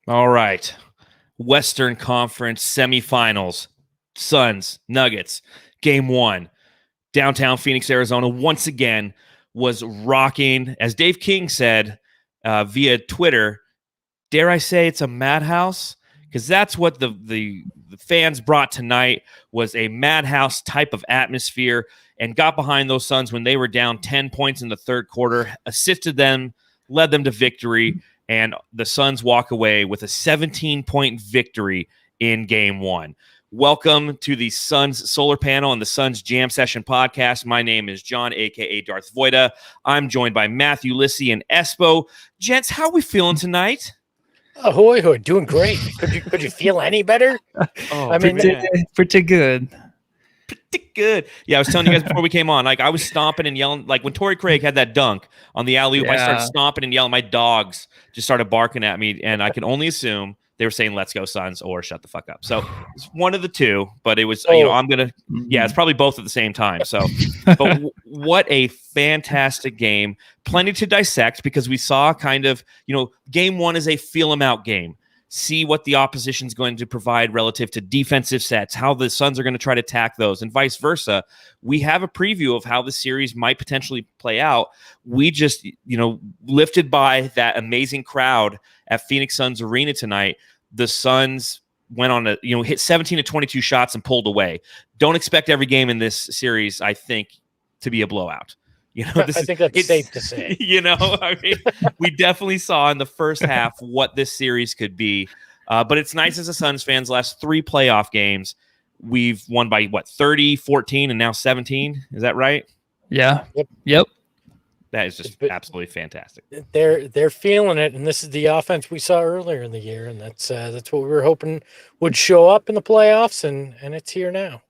All right. Western Conference semifinals. Suns, Nuggets, game 1. Downtown Phoenix, Arizona, once again was rocking. As Dave King said via Twitter, dare I say it's a madhouse? Because that's what the fans brought tonight, was a madhouse type of atmosphere, and got behind those Suns when they were down 10 points in the third quarter, assisted them, led them to victory, and the Suns walk away with a 17-point victory in game 1. Welcome to the Suns Solar Panel and the Suns Jam Session podcast. My name is John, a.k.a. Darth Voida. I'm joined by Matthew, Lissy, and Espo. Gents, how are we feeling tonight? Ahoy, hoy, doing great. Could you feel any better? Pretty good. Pretty good. Yeah, I was telling you guys before we came on, like I was stomping and yelling. Like when Torrey Craig had that dunk on the alley-oop, I started stomping and yelling. My dogs just started barking at me, and I can only assume they were saying "Let's go Suns" or "Shut the fuck up." So it's one of the two, but it was it's probably both at the same time. So, but what a fantastic game! Plenty to dissect because we saw kind of game 1 is a feel 'em out game. See what the opposition's going to provide relative to defensive sets, how the Suns are going to try to attack those, and vice versa. We have a preview of how the series might potentially play out. We just, lifted by that amazing crowd at Phoenix Suns Arena tonight, the Suns went on hit 17 to 22 shots and pulled away. Don't expect every game in this series, I think, to be a blowout. I think that's safe to say. We definitely saw in the first half what this series could be. But it's nice as a Suns fans, last 3 playoff games, we've won by 30, 14, and now 17. Is that right? Yeah. Yep. That is just absolutely fantastic. They're feeling it, and this is the offense we saw earlier in the year, and that's what we were hoping would show up in the playoffs, and it's here now.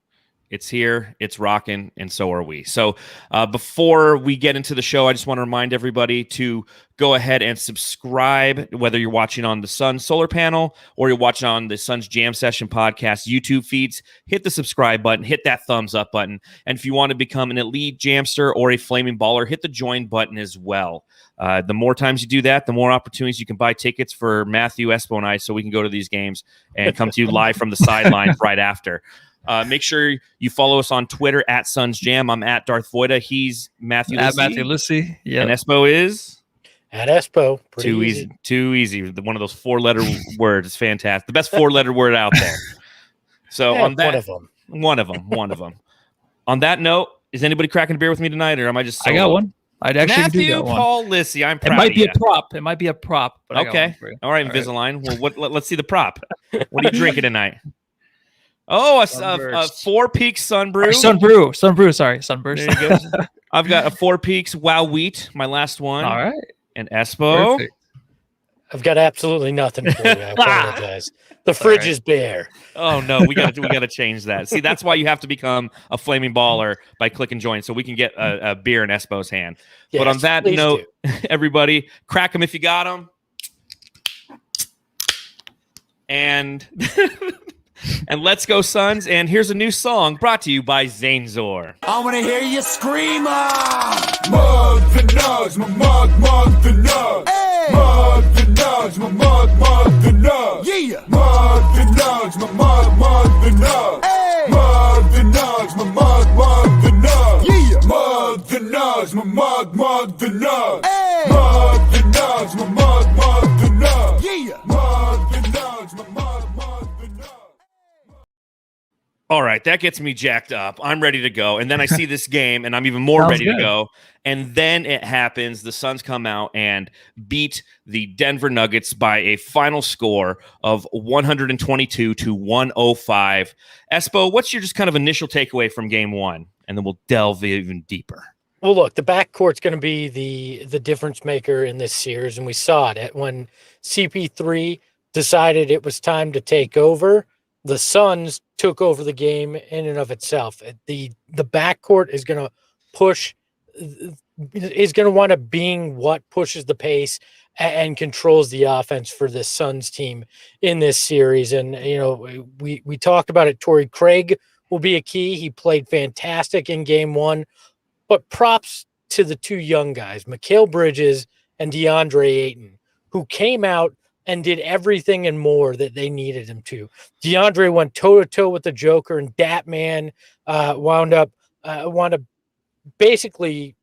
It's here, it's rocking, and so are we. So before we get into the show, I just want to remind everybody to go ahead and subscribe, whether you're watching on the Suns Solar Panel or you're watching on the Suns Jam Session podcast YouTube feeds. Hit the subscribe button, hit that thumbs up button. And if you want to become an elite jamster or a flaming baller, hit the join button as well. The more times you do that, the more opportunities you can buy tickets for Matthew, Espo, and I, so we can go to these games and come to you live from the sidelines right after. Make sure you follow us on Twitter at Suns Jam. I'm at Darth Voida. He's Matthew Lissy. Matthew Lissy. Yeah. And Espo is at Espo. Too easy. Too easy. One of those 4-letter words. It's fantastic. The best 4-letter word out there. So on that, one of them. On that note, is anybody cracking a beer with me tonight, or am I just? Solo? I got one. I'd actually Matthew do that Paul Lissy. I'm proud. It might of be you. a prop. It might be a prop. But okay. All right, Invisalign. Well, let's see the prop. What are you drinking tonight? Oh, a 4 Peaks Sunbrew. Sunbrew. Sorry, Sunburst. There you go. I've got a 4 Peaks Wow Wheat, my last one. All right. And Espo. Perfect. I've got absolutely nothing for you. I apologize. The fridge is bare. Oh no, we got to change that. See, that's why you have to become a flaming baller by clicking join, so we can get a beer in Espo's hand. Yes, but on that note, everybody, crack them if you got them. And let's go Suns. And here's a new song brought to you by Zanzor. I want to hear you scream. Mug the nugs, my mug the nugs. Hey. Mug the nugs, my mug the nugs. Yeah. Mug the nugs, my mug the nugs. Hey. Mug the nugs, my mug the nugs. Yeah. Mug the nugs, my mug the nugs. Hey. Mug the nugs, my mug the nugs. Yeah. Mug the nugs, my mug the nugs. All right, that gets me jacked up. I'm ready to go. And then I see this game, and I'm even more ready to go. And then it happens. The Suns come out and beat the Denver Nuggets by a final score of 122 to 105. Espo, what's your just kind of initial takeaway from game 1? And then we'll delve even deeper. Well, look, the backcourt's going to be the difference maker in this series, and we saw it when CP3 decided it was time to take over. The Suns took over the game in and of itself. The backcourt is going to want to being what pushes the pace and controls the offense for this Suns team in this series. And, we talked about it. Torrey Craig will be a key. He played fantastic in game 1, but props to the 2 young guys, Mikal Bridges and Deandre Ayton, who came out and did everything and more that they needed him to. Deandre went toe-to-toe with the Joker, and Dat-Man wound up basically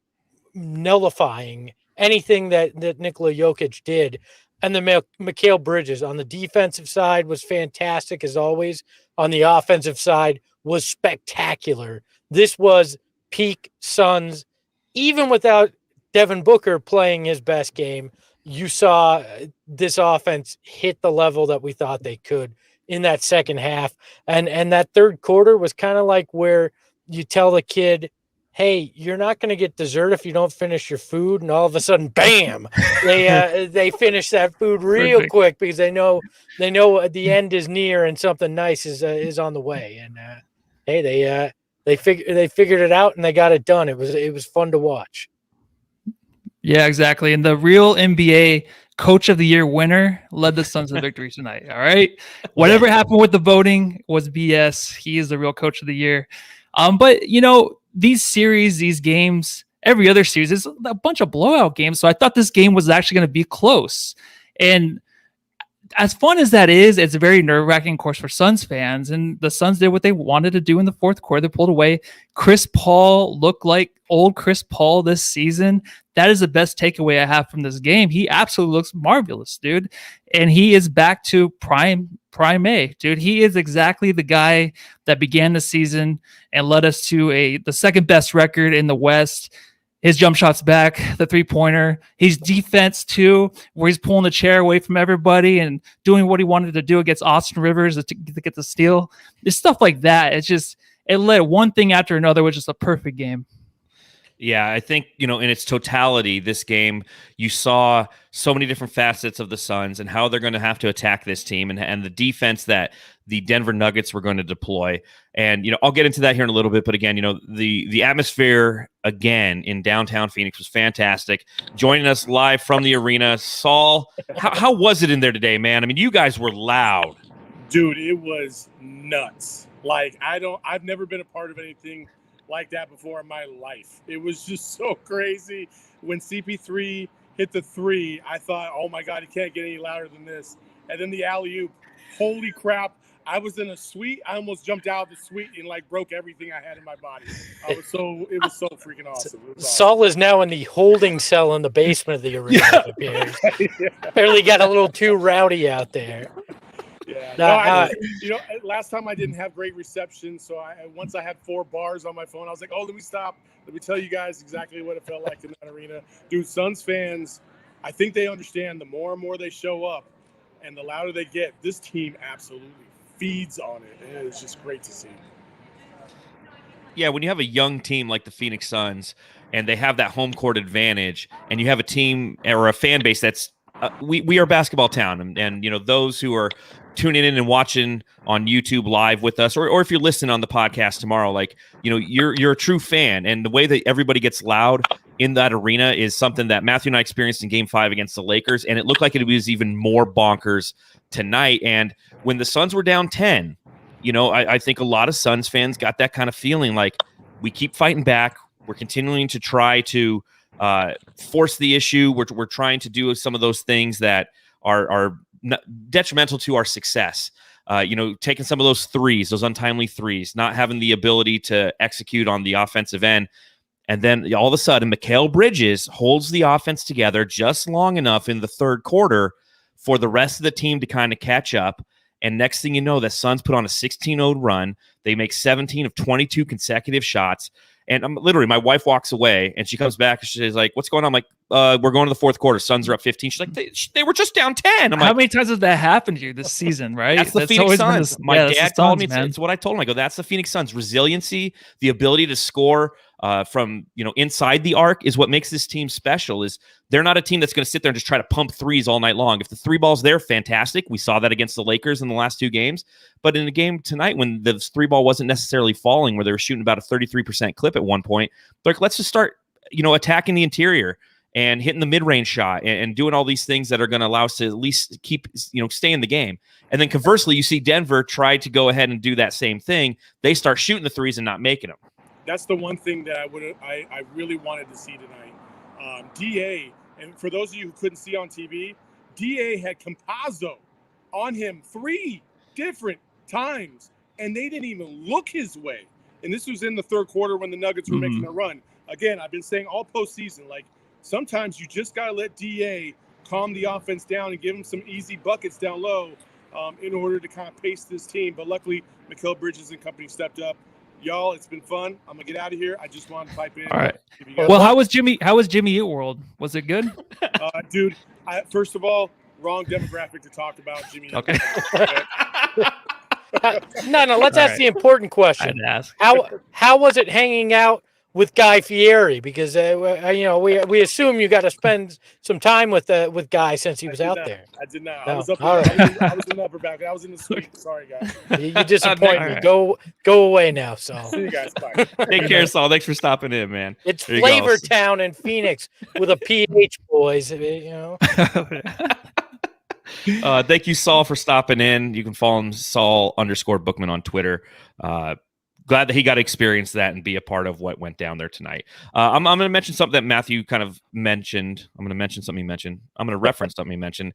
nullifying anything that Nikola Jokic did. And the Mikal Bridges on the defensive side was fantastic as always. On the offensive side was spectacular. This was peak Suns. Even without Devin Booker playing his best game, you saw this offense hit the level that we thought they could in that second half. And that third quarter was kind of like where you tell the kid, hey, you're not going to get dessert if you don't finish your food. And all of a sudden, bam, they finish that food real Perfect. quick because they know the end is near and something nice is on the way. And hey, they figured it out and they got it done. It was fun to watch. Yeah, exactly. And the real NBA Coach of the Year winner led the Suns to victory tonight. All right. Whatever happened with the voting was BS. He is the real Coach of the Year. But these series, these games, every other series is a bunch of blowout games. So I thought this game was actually going to be close. And as fun as that is, it's a very nerve-wracking, of course, for Suns fans. And the Suns did what they wanted to do in the fourth quarter. They pulled away. Chris Paul looked like old Chris Paul this season. That is the best takeaway I have from this game. He absolutely looks marvelous, dude. And he is back to prime A, dude. He is exactly the guy that began the season and led us to the second best record in the West. His jump shot's back, the three-pointer. His defense, too, where he's pulling the chair away from everybody and doing what he wanted to do against Austin Rivers to get the steal. It's stuff like that. It led one thing after another, which is a perfect game. Yeah, I think, in its totality, this game, you saw so many different facets of the Suns and how they're going to have to attack this team and the defense that the Denver Nuggets were going to deploy. And, I'll get into that here in a little bit. But again, the atmosphere again in downtown Phoenix was fantastic. Joining us live from the arena, Saul, how was it in there today, man? I mean, you guys were loud. Dude, it was nuts. Like, I've never been a part of anything like that before in my life. It was just so crazy. When CP3 hit the three, I thought, oh my God, he can't get any louder than this. And then the alley-oop, holy crap. I was in a suite. I almost jumped out of the suite and broke everything I had in my body. It was so freaking awesome. Saul is now in the holding cell in the basement of the arena. Yeah. Apparently got a little too rowdy out there. Yeah. Last time I didn't have great reception, so once I had 4 bars on my phone, I was like, oh, let me stop. Let me tell you guys exactly what it felt like in that arena. Dude, Suns fans, I think they understand the more and more they show up and the louder they get, this team absolutely feeds on it. And it's just great to see. Yeah, when you have a young team like the Phoenix Suns and they have that home court advantage and you have a team or a fan base that's we are basketball town, and those who are tuning in and watching on YouTube live with us, or if you're listening on the podcast tomorrow, you're a true fan, and the way that everybody gets loud in that arena is something that Matthew and I experienced in Game 5 against the Lakers, and it looked like it was even more bonkers tonight. And when the Suns were down 10, I think a lot of Suns fans got that kind of feeling like we keep fighting back, we're continuing to try to force the issue. We're trying to do some of those things that are detrimental to our success. Taking some of those threes, those untimely threes, not having the ability to execute on the offensive end. And then all of a sudden, Mikal Bridges holds the offense together just long enough in the third quarter for the rest of the team to kind of catch up. And next thing you know, the Suns put on a 16-0 run. They make 17 of 22 consecutive shots. And I'm literally, my wife walks away and she comes back and she's like, what's going on? I'm like, we're going to the fourth quarter. Suns are up 15. She's like, they were just down 10. I'm How like, many times has that happened to you this season, right? That's the Phoenix Suns. My dad told me man. it's what I told him. I go, that's the Phoenix Suns. Resiliency, the ability to score from inside the arc is what makes this team special. Is they're not a team that's going to sit there and just try to pump threes all night long. If the three ball's there, fantastic. We saw that against the Lakers in the last 2 games. But in a game tonight when the three ball wasn't necessarily falling, where they were shooting about a 33% clip at one point, they're like, let's just start attacking the interior and hitting the mid-range shot and doing all these things that are going to allow us to at least keep, stay in the game. And then conversely, you see Denver try to go ahead and do that same thing. They start shooting the threes and not making them. That's the one thing that I really wanted to see tonight. DA, and for those of you who couldn't see on TV, DA had Campazzo on him 3 different times, and they didn't even look his way. And this was in the third quarter when the Nuggets were making a run. Again, I've been saying all postseason, like, sometimes you just got to let DA calm the offense down and give him some easy buckets down low in order to kind of pace this team. But luckily, Mikal Bridges and company stepped up. Y'all, it's been fun. I'm going to get out of here. I just wanted to pipe in. All right. Well, how was Jimmy Eat World? Was it good? Dude, first of all, wrong demographic to talk about Jimmy. Okay. No. Let's ask the important question. How was it hanging out with Guy Fieri? Because we assume you got to spend some time with Guy since he was out there. I did not. No. I was up. All right. I was in the upper balcony. I was in the suite. Sorry, guys. You disappoint me. Go away now, Saul. See you guys. Bye. Take care, Saul. Thanks for stopping in, man. It's Flavor Town in Phoenix with a PH, boys. Thank you, Saul, for stopping in. You can follow him, Saul_Bookman on Twitter. Glad that he got to experience that and be a part of what went down there tonight. I'm going to mention something that Matthew kind of mentioned. I'm going to mention something he mentioned. I'm going to reference something he mentioned.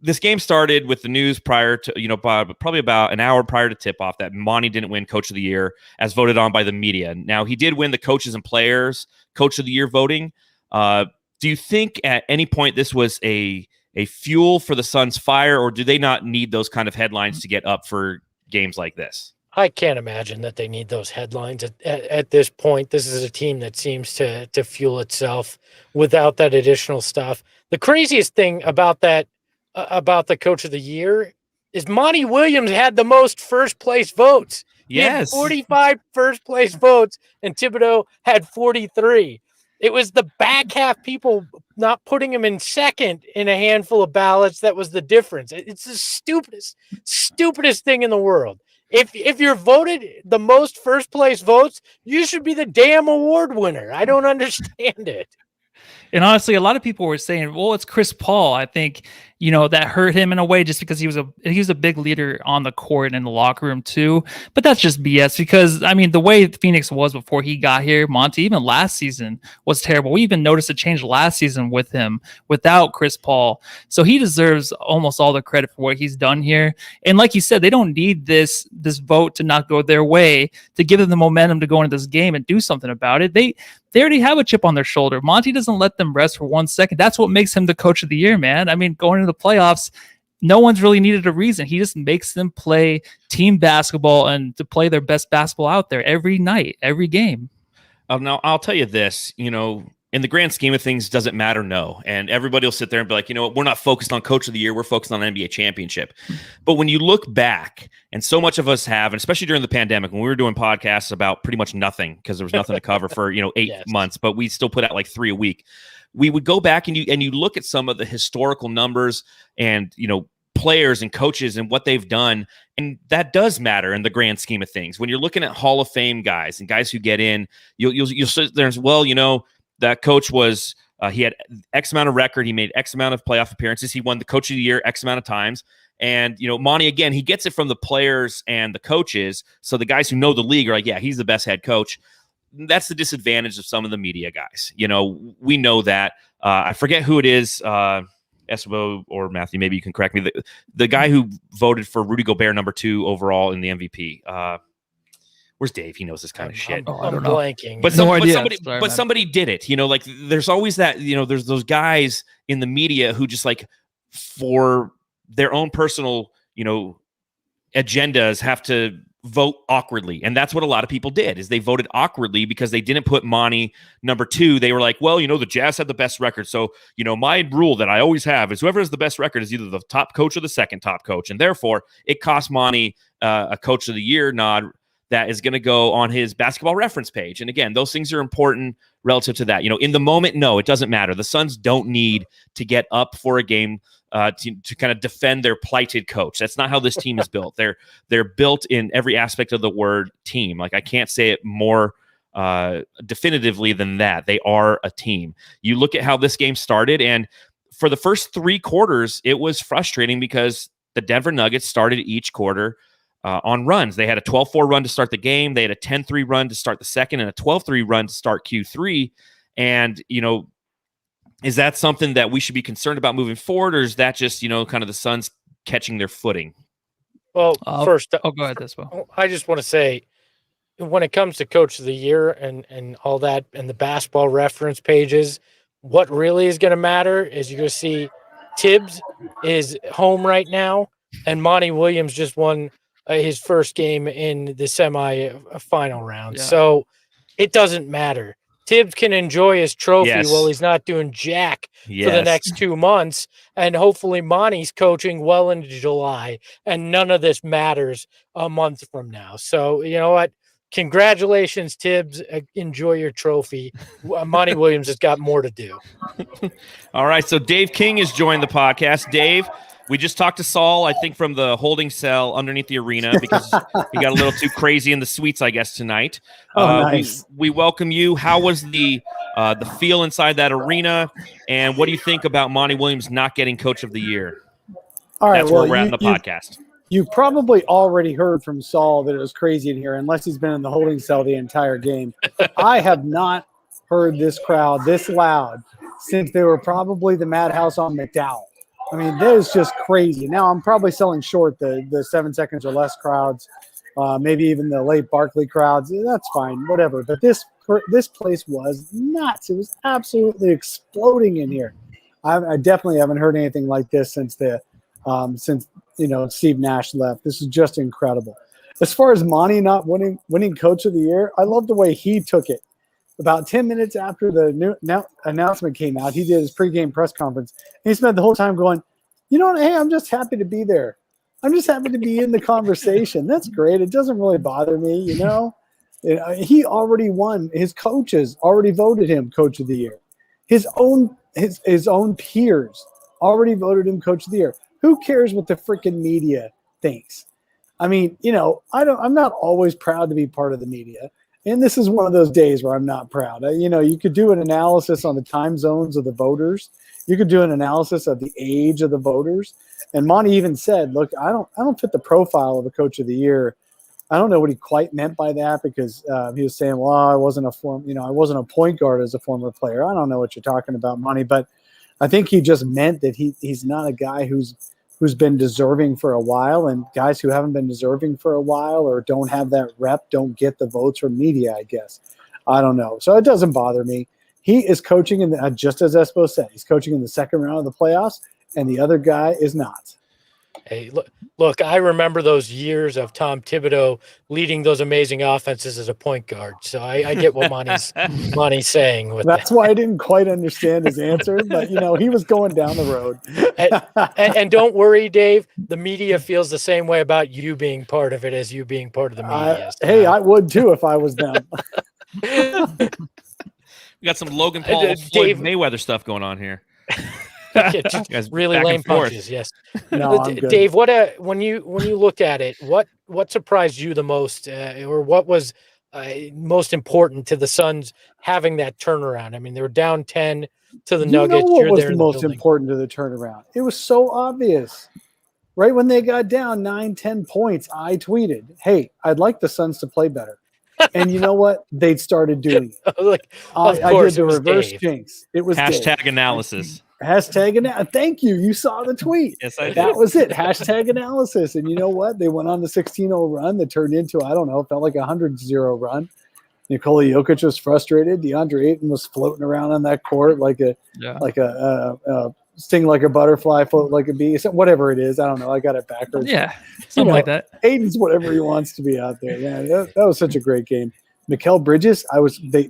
This game started with the news prior to, probably about an hour prior to tip-off that Monty didn't win Coach of the Year as voted on by the media. Now, he did win the coaches and players Coach of the Year voting. Do you think at any point this was a fuel for the Suns' fire, or do they not need those kind of headlines to get up for games like this? I can't imagine that they need those headlines at this point. This is a team that seems to fuel itself without that additional stuff. The craziest thing about that, about the Coach of the Year, is Monty Williams had the most first-place votes. He had 45 first-place votes, and Thibodeau had 43. It was the back half people not putting him in second in a handful of ballots that was the difference. It's the stupidest thing in the world. If you're voted the most first place votes, you should be the damn award winner. I don't understand it. And honestly, a lot of people were saying, well, it's Chris Paul. I think, that hurt him in a way just because he was a big leader on the court and in the locker room too. But that's just BS because, the way Phoenix was before he got here, Monty, even last season was terrible. We even noticed a change last season with him without Chris Paul. So he deserves almost all the credit for what he's done here. And like you said, they don't need this vote to not go their way to give them the momentum to go into this game and do something about it. They already have a chip on their shoulder. Monty doesn't let them rest for 1 second. That's what makes him the Coach of the Year, man. Going into the playoffs, no one's really needed a reason. He just makes them play team basketball and to play their best basketball out there every night, every game. Now, I'll tell you this, in the grand scheme of things, does it matter? No. And everybody will sit there and be like, we're not focused on Coach of the Year. We're focused on an NBA championship. But when you look back, and so much of us have, and especially during the pandemic, when we were doing podcasts about pretty much nothing because there was nothing to cover for, 8 months, but we still put out like 3 a week. We would go back and you look at some of the historical numbers and, players and coaches and what they've done. And that does matter in the grand scheme of things. When you're looking at Hall of Fame guys and guys who get in, you'll sit there and say, well, that coach was, he had X amount of record. He made X amount of playoff appearances. He won the Coach of the Year X amount of times. And, Monty, again, he gets it from the players and the coaches. So the guys who know the league are like, yeah, he's the best head coach. That's the disadvantage of some of the media guys. We know that. I forget who it is, Espo or Matthew, maybe you can correct me. The guy who voted for Rudy Gobert #2 overall in the MVP. Where's Dave? He knows this kind of shit. I'm blanking. But somebody did it. There's always that, there's those guys in the media who just like for their own personal, agendas have to vote awkwardly. And that's what a lot of people did is they voted awkwardly because they didn't put Monty #2. They were like, well, the Jazz had the best record. So, my rule that I always have is whoever has the best record is either the top coach or the second top coach. And therefore it cost Monty a Coach of the Year nod that is going to go on his basketball reference page. And again, those things are important relative to that. In the moment, no, it doesn't matter. The Suns don't need to get up for a game to kind of defend their plighted coach. That's not how this team is built. They're built in every aspect of the word team. Like I can't say it more definitively than that. They are a team. You look at how this game started, and for the first 3 quarters, it was frustrating because the Denver Nuggets started each quarter on runs. They had a 12-4 run to start the game. They had a 10-3 run to start the second and a 12-3 run to start Q3. And, Is that something that we should be concerned about moving forward, or is that just, kind of the Suns catching their footing? Well, first, go ahead, Espo. I just want to say, when it comes to Coach of the Year and all that, and the basketball reference pages, what really is going to matter is you're going to see Tibbs is home right now, and Monty Williams just won his first game in the semi-final round. Yeah. So it doesn't matter. Tibbs can enjoy his trophy while he's not doing jack for the next 2 months. And hopefully Monty's coaching well into July, and none of this matters a month from now. So, you know what? Congratulations, Tibbs. Enjoy your trophy. Monty Williams has got more to do. All right. So Dave King has joined the podcast. Dave, we just talked to Saul, I think, from the holding cell underneath the arena because he got a little too crazy in the suites, I guess, tonight. Nice. We welcome you. How was the feel inside that arena, and what do you think about Monty Williams not getting Coach of the Year? All right, That's where we're at in the podcast. You probably already heard from Saul that it was crazy in here, unless he's been in the holding cell the entire game. I have not heard this crowd this loud since they were probably the Madhouse on McDowell. I mean, that is just crazy. Now, I'm probably selling short the 7 seconds or less crowds, maybe even the late Barkley crowds. That's fine, whatever. But this place was nuts. It was absolutely exploding in here. I definitely haven't heard anything like this since Steve Nash left. This is just incredible. As far as Monty not winning Coach of the Year, I love the way he took it. About 10 minutes after the announcement came out, he did his pregame press conference. And he spent the whole time going, you know what? Hey, I'm just happy to be there. I'm just happy to be in the conversation. That's great. It doesn't really bother me, He already won. His coaches already voted him Coach of the Year. His own peers already voted him Coach of the Year. Who cares what the freaking media thinks? I mean, I'm not always proud to be part of the media. And this is one of those days where I'm not proud. You could do an analysis on the time zones of the voters. You could do an analysis of the age of the voters. And Monty even said, look, I don't fit the profile of a Coach of the Year. I don't know what he quite meant by that, because he was saying, well, I wasn't a point guard as a former player. I don't know what you're talking about, Monty, but I think he just meant that he's not a guy who's been deserving for a while, and guys who haven't been deserving for a while or don't have that rep don't get the votes from media, I guess. I don't know. So it doesn't bother me. He is coaching just as Espo said, he's coaching in the second round of the playoffs, and the other guy is not. Hey, look, I remember those years of Tom Thibodeau leading those amazing offenses as a point guard. So I get what Monty's saying. That's why I didn't quite understand his answer, but he was going down the road. and don't worry, Dave, the media feels the same way about you being part of it as you being part of the media. Hey, I would too if I was them. We got some Logan Paul, Floyd Mayweather stuff going on here. Just really lame punches. Yes. No, I'm good. Dave, when you look at it, what surprised you the most, or what was most important to the Suns having that turnaround? I mean, they were down 10 to the Nuggets. What was the most important to the turnaround? It was so obvious. Right when they got down 9-10 points, I tweeted, "Hey, I'd like the Suns to play better." And you know what? They'd started doing it. I did the reverse jinx. It was hashtag analysis. Thank you. You saw the tweet. Yes, I did. That was it. Hashtag analysis. And you know what? They went on the 16-0 run that turned into, I don't know, felt like a 100-0 run. Nikola Jokic was frustrated. Deandre Ayton was floating around on that court like a sting like a butterfly, float like a bee, whatever it is. I don't know. I got it backwards. Yeah, something like that. Ayton's whatever he wants to be out there. Yeah, that was such a great game. Mikal Bridges,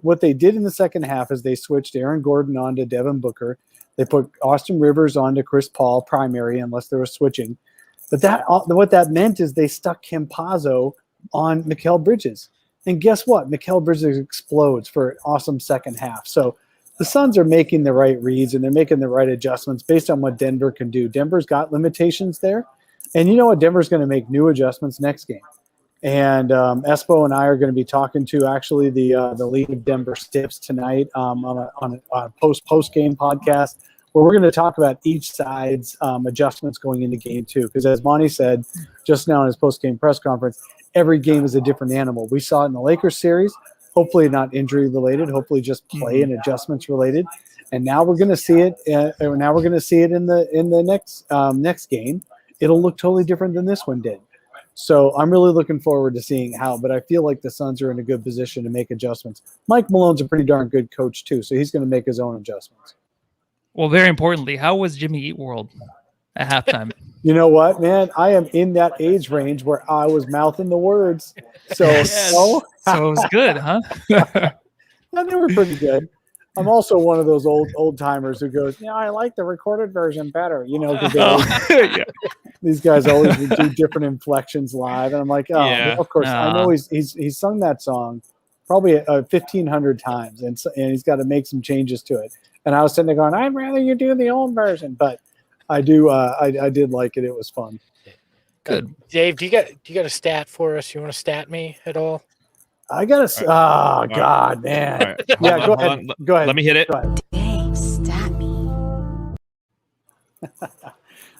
what they did in the second half is they switched Aaron Gordon onto Devin Booker. They put Austin Rivers onto Chris Paul primary, unless they were switching. But what that meant is they stuck Campazzo on Mikal Bridges. And guess what? Mikal Bridges explodes for an awesome second half. So the Suns are making the right reads, and they're making the right adjustments based on what Denver can do. Denver's got limitations there. And you know what? Denver's going to make new adjustments next game. And Espo and I are going to be talking to actually the lead of Denver Stiffs tonight on a post-game podcast, where we're going to talk about each side's adjustments going into game two. Because as Monty said just now in his post-game press conference, every game is a different animal. We saw it in the Lakers series, hopefully not injury related, hopefully just play and adjustments related. And now we're going to see it. Now we're going to see it in the next game. It'll look totally different than this one did. So I'm really looking forward to seeing how. But I feel like the Suns are in a good position to make adjustments. Mike Malone's a pretty darn good coach too, so he's going to make his own adjustments. Well, very importantly, how was Jimmy Eat World at halftime? You know what, man? I am in that age range where I was mouthing the words. So, So it was good, huh? yeah, they were pretty good. I'm also one of those old timers who goes, I like the recorded version better. Because these guys always do different inflections live, and I'm like, of course, I know he's sung that song probably 1,500 times, and he's got to make some changes to it. And I was sitting there going, I'd rather you do the old version, but I do. I did like it. It was fun. Good. Dave, do you got a stat for us? You want to stat me at all? I got to. Oh God, man. Right. Yeah, go ahead. Go ahead. Let me hit it. Go ahead. Dave, stat me.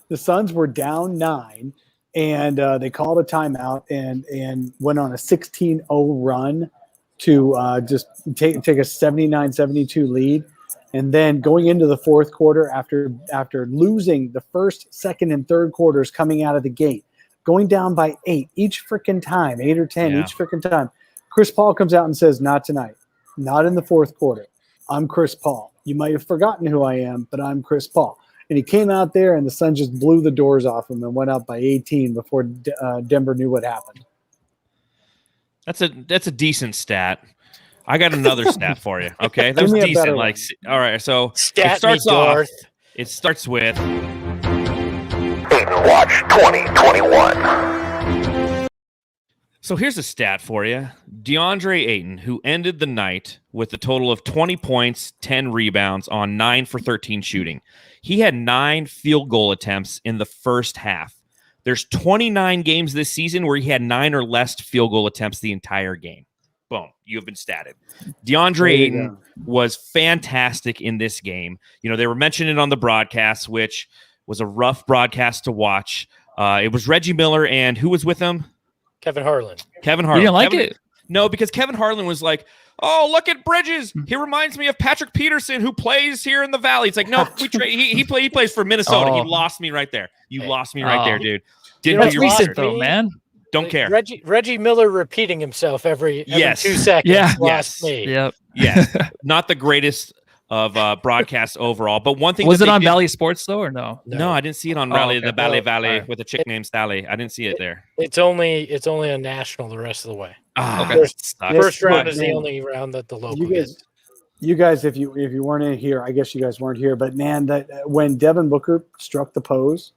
The Suns were down 9, and they called a timeout and went on a 16-0 run to just take a 79-72 lead. And then going into the fourth quarter, after losing the first, second, and third quarters coming out of the gate, going down by 8 each freaking time, 8 or 10 each freaking time, Chris Paul comes out and says, not tonight, not in the fourth quarter. I'm Chris Paul. You might have forgotten who I am, but I'm Chris Paul. And he came out there, and the Suns just blew the doors off him and went up by 18 before Denver knew what happened. That's a decent stat. I got another stat for you. Okay, that was decent. Like, all right, so Stat it starts me, off. Darth. It starts with Ayton Watch 2021. So here's a stat for you. Deandre Ayton, who ended the night with a total of 20 points, 10 rebounds on 9 for 13 shooting. He had 9 field goal attempts in the first half. There's 29 games this season where he had 9 or less field goal attempts the entire game. Boom, you have been statted. Deandre Ayton was fantastic in this game. They were mentioning it on the broadcast, which was a rough broadcast to watch. It was Reggie Miller, and who was with him? Kevin Harlan. You didn't like it? No, because Kevin Harlan was like, oh, look at Bridges. He reminds me of Patrick Peterson, who plays here in the Valley. It's like, no, he plays for Minnesota. He lost me right there. You lost me right there, dude. Didn't That's do your recent, though, man. Don't care. Reggie Miller repeating himself every 2 seconds. Yeah. Lost me. Yep. Yes. Not the greatest of broadcasts overall. But one thing was it on Valley Sports though, or no? No, I didn't see it on the Valley with a chick named Sally. I didn't see it there. It's only on national the rest of the way. Okay. First round is the only round that the local gets. You guys, if you weren't in here, I guess you guys weren't here. But man, that when Devin Booker struck the pose.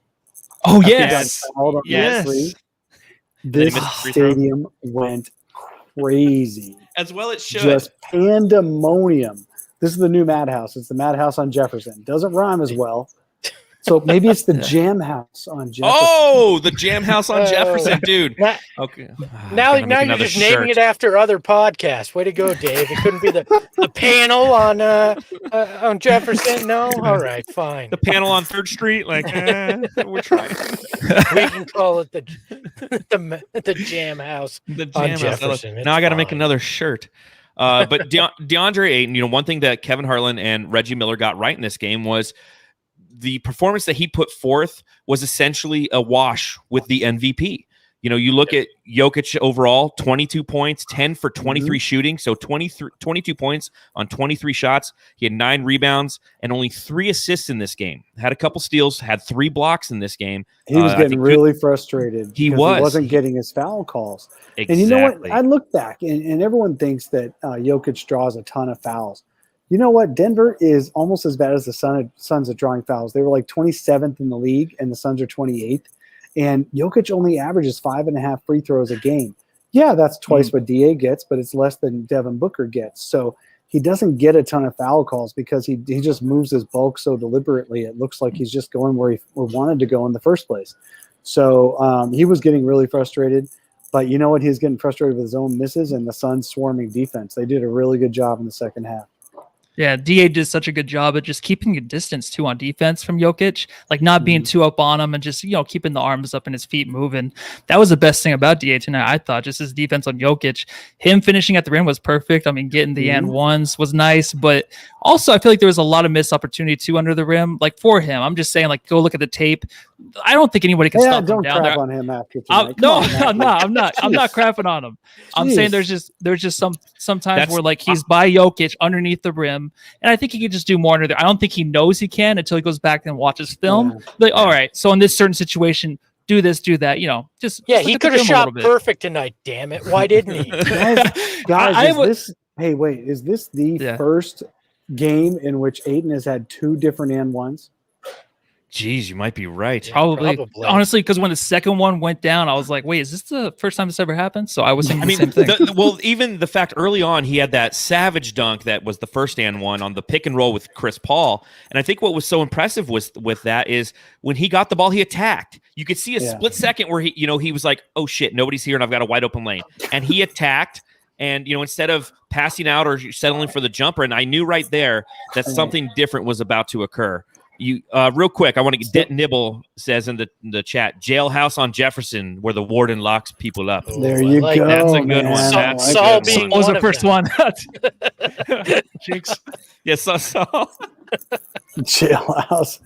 Oh yes. This stadium went crazy. As well it should. Just pandemonium. This is the new Madhouse. It's the Madhouse on Jefferson. Doesn't rhyme as well. So maybe it's the Jam House on Jefferson. Oh, the Jam House on Jefferson, dude. Okay. Now you're just naming it after other podcasts. Way to go, Dave. It couldn't be the panel on Jefferson. No, all right, fine. The panel on 3rd Street, like we're trying. We can call it the Jam House on Jefferson. Now I got to make another shirt. But Deandre Ayton, one thing that Kevin Harlan and Reggie Miller got right in this game was the performance that he put forth was essentially a wash with the MVP. You look at Jokic overall, 22 points, 10 for 23 shooting. So 22 points on 23 shots. He had 9 rebounds and only 3 assists in this game. Had a couple steals, had 3 blocks in this game. He was getting really frustrated. He wasn't getting his foul calls. Exactly. And you know what? I look back and everyone thinks that Jokic draws a ton of fouls. You know what? Denver is almost as bad as the Suns at drawing fouls. They were like 27th in the league, and the Suns are 28th. And Jokic only averages 5.5 free throws a game. Yeah, that's twice what DA gets, but it's less than Devin Booker gets. So he doesn't get a ton of foul calls because he just moves his bulk so deliberately. It looks like he's just going where he wanted to go in the first place. So he was getting really frustrated. But you know what? He's getting frustrated with his own misses and the Suns' swarming defense. They did a really good job in the second half. Yeah, DA did such a good job at just keeping a distance too on defense from Jokic, like not being too up on him and just, keeping the arms up and his feet moving. That was the best thing about DA tonight, I thought, just his defense on Jokic. Him finishing at the rim was perfect. I mean, getting the and ones was nice, but also I feel like there was a lot of missed opportunity too under the rim. Like for him, I'm just saying, like, go look at the tape. I don't think anybody can stop him down there. Don't crap on him after tonight. I'm not crapping on him. I'm saying there's just sometimes where like he's by Jokic underneath the rim, and I think he could just do more under there. I don't think he knows he can until he goes back and watches film. Like, all right, so in this certain situation, do this, do that. He could have shot perfect tonight. Damn it, why didn't he? Guys, is this the first game in which Ayton has had two different and ones? Jeez, you might be right. Probably. Honestly, because when the second one went down, I was like, wait, is this the first time this ever happened? So I was thinking the same thing. Even the fact early on, he had that savage dunk that was the first and one on the pick and roll with Chris Paul. And I think what was so impressive with that is when he got the ball, he attacked. You could see a split second where he was like, oh shit, nobody's here and I've got a wide open lane. And he attacked. And, instead of passing out or settling for the jumper, and I knew right there that something different was about to occur. You real quick, I want to get Nibble says in the chat, jailhouse on Jefferson where the warden locks people up. There you go. That's a good one. Saul being was the first one. Jinx. Yes, Saul. Jailhouse.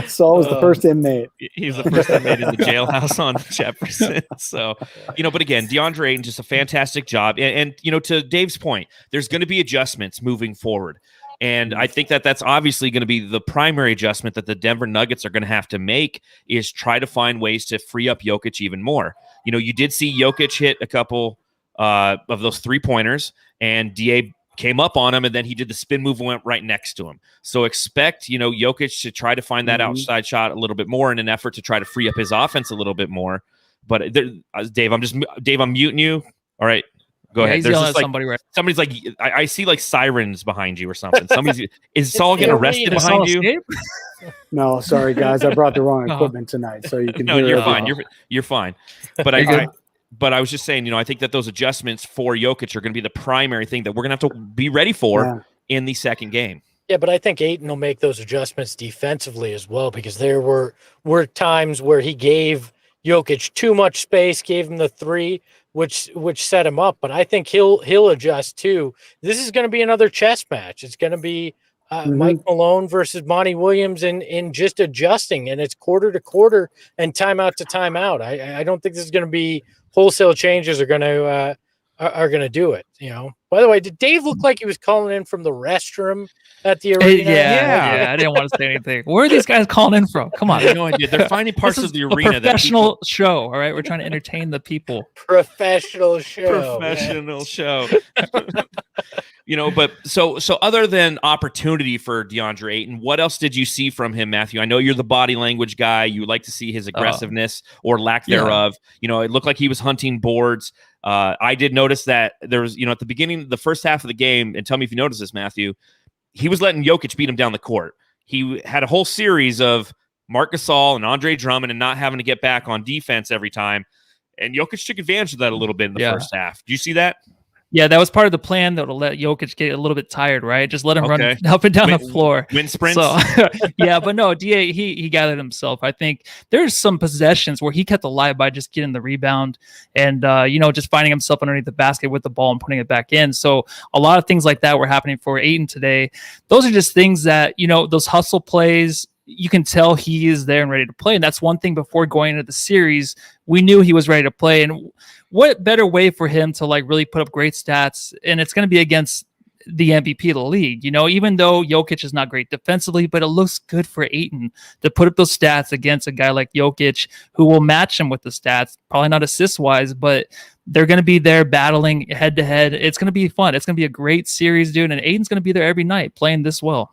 Saul was the first inmate. He's the first inmate in the jailhouse on Jefferson. So, but again, Deandre Ayton, just a fantastic job. And to Dave's point, there's going to be adjustments moving forward. And I think that's obviously going to be the primary adjustment that the Denver Nuggets are going to have to make is try to find ways to free up Jokic even more. You did see Jokic hit a couple of those 3-pointers, and DA came up on him, and then he did the spin move and went right next to him. So expect, Jokic to try to find that outside shot a little bit more in an effort to try to free up his offense a little bit more. But Dave, I'm muting you. All right. Go ahead. There's just somebody's like, I see like sirens behind you or something. Is Saul getting arrested behind you? No, sorry guys, I brought the wrong equipment tonight, so you can. No, you're fine. You're fine. But I was just saying, I think that those adjustments for Jokic are going to be the primary thing that we're going to have to be ready for in the second game. Yeah, but I think Ayton will make those adjustments defensively as well, because there were times where he gave Jokic too much space, gave him the three, which set him up. But I think he'll adjust too. This is going to be another chess match. It's going to be Mike Malone versus Monty Williams in just adjusting, and it's quarter to quarter and timeout to timeout. I don't think this is going to be wholesale changes are going to do it. By the way, did Dave look like he was calling in from the restroom at the arena? Yeah. I didn't want to say anything. Where are these guys calling in from? Come on. No idea. They're finding parts of the arena. Professional show. All right. We're trying to entertain the people. Professional show. But so other than opportunity for Deandre Ayton, what else did you see from him, Matthew? I know you're the body language guy. You like to see his aggressiveness or lack thereof. It looked like he was hunting boards. I did notice that there was, at the beginning, the first half of the game, and tell me if you noticed this, Matthew, he was letting Jokic beat him down the court. He had a whole series of Marc Gasol and Andre Drummond and not having to get back on defense every time. And Jokic took advantage of that a little bit in the first half. Do you see that? Yeah, that was part of the plan, though, to let Jokic get a little bit tired, right? Just let him run up and down the floor. Win sprints. So, but no, DA, he gathered himself. I think there's some possessions where he kept alive by just getting the rebound and, just finding himself underneath the basket with the ball and putting it back in. So a lot of things like that were happening for Ayton today. Those are just things that, those hustle plays, you can tell he is there and ready to play. And that's one thing before going into the series, we knew he was ready to play. And what better way for him to really put up great stats? And it's going to be against the MVP of the league. Even though Jokic is not great defensively, but it looks good for Ayton to put up those stats against a guy like Jokic who will match him with the stats, probably not assist wise, but they're going to be there battling head to head. It's going to be fun. It's going to be a great series, dude. And Ayton's going to be there every night playing this well.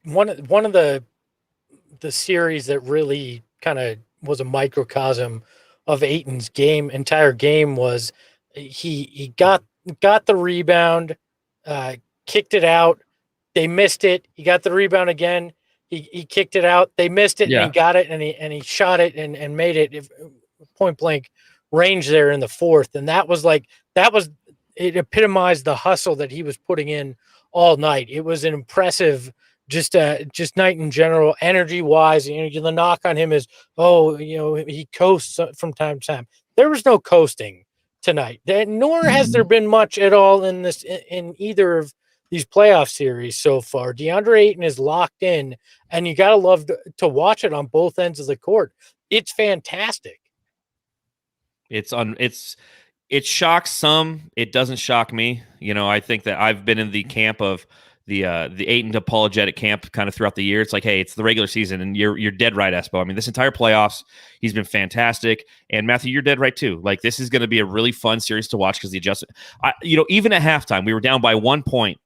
One of the series that really kind of was a microcosm of Ayton's entire game was he got the rebound, kicked it out, they missed it. He got the rebound again, he kicked it out, they missed it, and he got it, and he shot it and made it point blank range there in the fourth. And that was it epitomized the hustle that he was putting in all night. It was an impressive, just night in general, energy wise. The knock on him is, he coasts from time to time. There was no coasting tonight, nor has there been much at all in either of these playoff series so far. Deandre Ayton is locked in, and you gotta love to watch it on both ends of the court. It's fantastic. It shocks some. It doesn't shock me. I think that I've been in the camp of the Ayton apologetic camp kind of throughout the year. It's like, hey, it's the regular season, and you're dead right, Espo. I mean, this entire playoffs, he's been fantastic. And Matthew, you're dead right too. Like, this is going to be a really fun series to watch because the adjustment. Even at halftime, we were down by 1 point.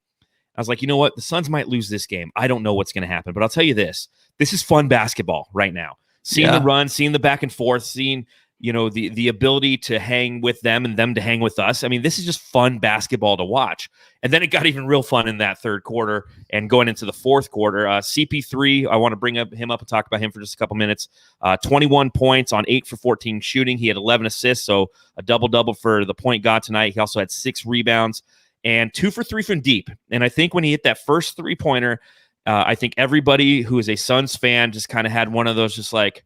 I was like, you know what? The Suns might lose this game. I don't know what's going to happen, but I'll tell you this: this is fun basketball right now. Seeing the run, seeing the back and forth, seeing the ability to hang with them and them to hang with us. I mean, this is just fun basketball to watch. And then it got even real fun in that third quarter and going into the fourth quarter. CP3, I want to bring him up and talk about him for just a couple minutes. 21 points on 8 for 14 shooting. He had 11 assists, so a double-double for the point guard tonight. He also had 6 rebounds and 2 for 3 from deep. And I think when he hit that first three-pointer, I think everybody who is a Suns fan just kind of had one of those just like,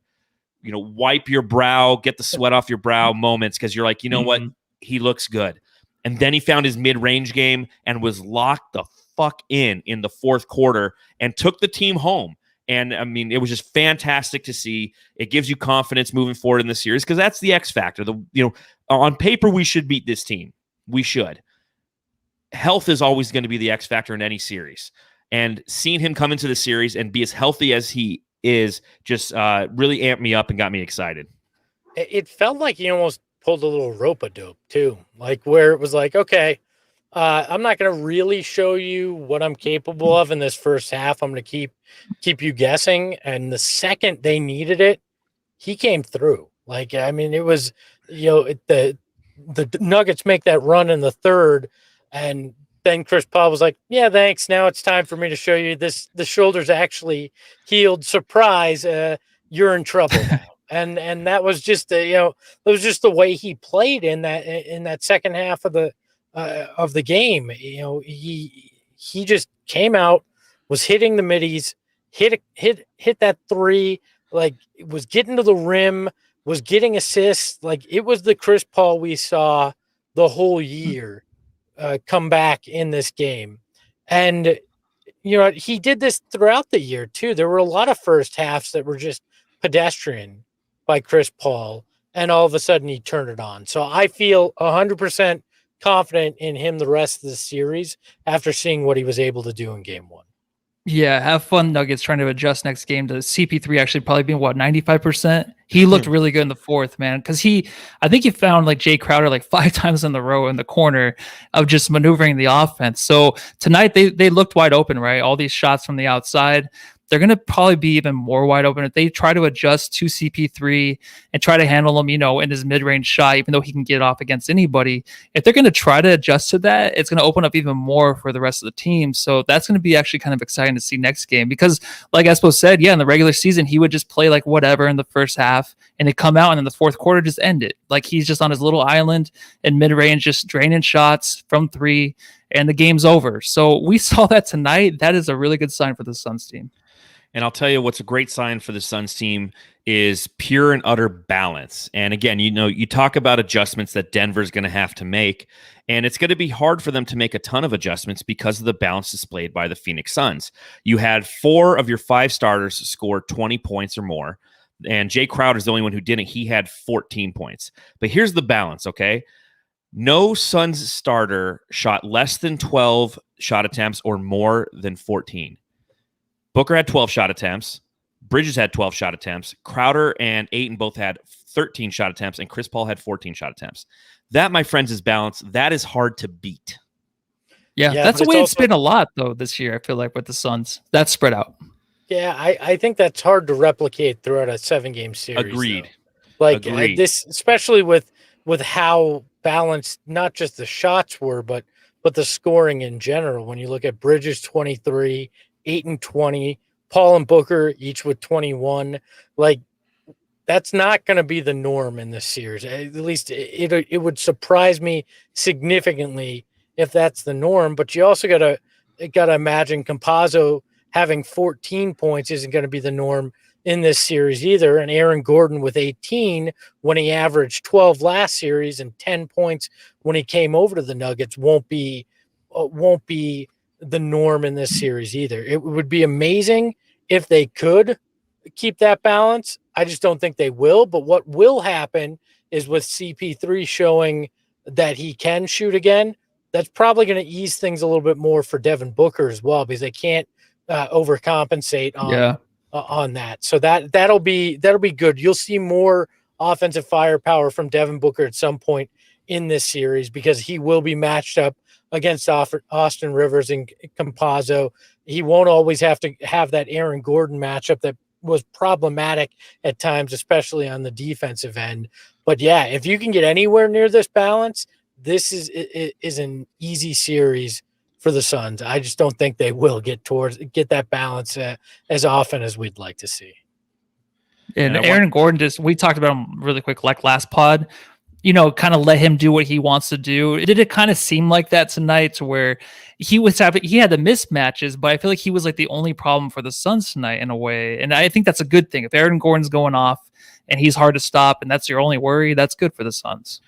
wipe your brow, get the sweat off your brow moments, because you're like, what? He looks good. And then he found his mid-range game and was locked the fuck in the fourth quarter and took the team home. And, I mean, it was just fantastic to see. It gives you confidence moving forward in the series because that's the X factor. On paper, we should beat this team. We should. Health is always going to be the X factor in any series. And seeing him come into the series and be as healthy as he is just really amped me up and got me excited. It felt like he almost pulled a little rope-a-dope too, like where it was like, okay, I'm not going to really show you what I'm capable of in this first half. I'm going to keep you guessing. And the second they needed it, he came through. Like, I mean, it was, the Nuggets make that run in the third, and then Chris Paul was like, yeah, thanks. Now it's time for me to show you this. The shoulder's actually healed. Surprise. You're in trouble now. And that was just, it was just the way he played in that second half of the game. He just came out, was hitting the middies, hit that three, like was getting to the rim, was getting assists. Like, it was the Chris Paul we saw the whole year come back in this game. And, he did this throughout the year too. There were a lot of first halves that were just pedestrian by Chris Paul, and all of a sudden he turned it on. So I feel 100% confident in him the rest of the series after seeing what he was able to do in game one. Yeah, have fun, Nuggets, trying to adjust next game to CP3 actually probably being 95%. He looked really good in the fourth, man, because I think he found like Jay Crowder like 5 times in the row in the corner of just maneuvering the offense. So tonight they looked wide open, right? All these shots from the outside. They're going to probably be even more wide open if they try to adjust to CP3 and try to handle him, in his mid-range shot, even though he can get off against anybody. If they're going to try to adjust to that, it's going to open up even more for the rest of the team. So that's going to be actually kind of exciting to see next game because, like Espo said, in the regular season, he would just play like whatever in the first half and it come out and in the fourth quarter just end it. Like he's just on his little island in mid-range, just draining shots from 3, and the game's over. So we saw that tonight. That is a really good sign for the Suns team. And I'll tell you what's a great sign for the Suns team is pure and utter balance. And again, you talk about adjustments that Denver's going to have to make, and it's going to be hard for them to make a ton of adjustments because of the balance displayed by the Phoenix Suns. You had 4 of your 5 starters score 20 points or more, and Jay Crowder's the only one who didn't. He had 14 points. But here's the balance, okay? No Suns starter shot less than 12 shot attempts or more than 14. Booker had 12 shot attempts. Bridges had 12 shot attempts. Crowder and Ayton both had 13 shot attempts, and Chris Paul had 14 shot attempts. That, my friends, is balance. That is hard to beat. Yeah, that's the way it's been a lot, though, this year, I feel like, with the Suns. That's spread out. Yeah, I think that's hard to replicate throughout a 7-game series. Agreed. Though. Like, this, especially with how balanced not just the shots were, but the scoring in general. When you look at Bridges 23, Ayton 20, Paul and Booker each with 21. Like, That's not going to be the norm in this series. At least it would surprise me significantly if that's the norm. But you also got to imagine Campazzo having 14 points isn't going to be the norm in this series either. And Aaron Gordon with 18 when he averaged 12 last series and 10 points when he came over to the Nuggets won't be the norm in this series either. It would be amazing if they could keep that balance. I just don't think they will. But what will happen is with CP3 showing that he can shoot again, that's probably going to ease things a little bit more for Devin Booker as well, because they can't overcompensate on that. So that'll be good. You'll see more offensive firepower from Devin Booker at some point in this series, because he will be matched up against Austin Rivers and Campazzo. He won't always have to have that Aaron Gordon matchup that was problematic at times, especially on the defensive end. But yeah, if you can get anywhere near this balance, this is an easy series for the Suns. I just don't think they will get that balance as often as we'd like to see. And Aaron Gordon, we talked about him really quick, like last pod, kind of let him do what he wants to do. Did it kind of seem like that tonight, to where he had the mismatches, but I feel like he was like the only problem for the Suns tonight in a way. And I think that's a good thing. If Aaron Gordon's going off and he's hard to stop and that's your only worry, that's good for the Suns.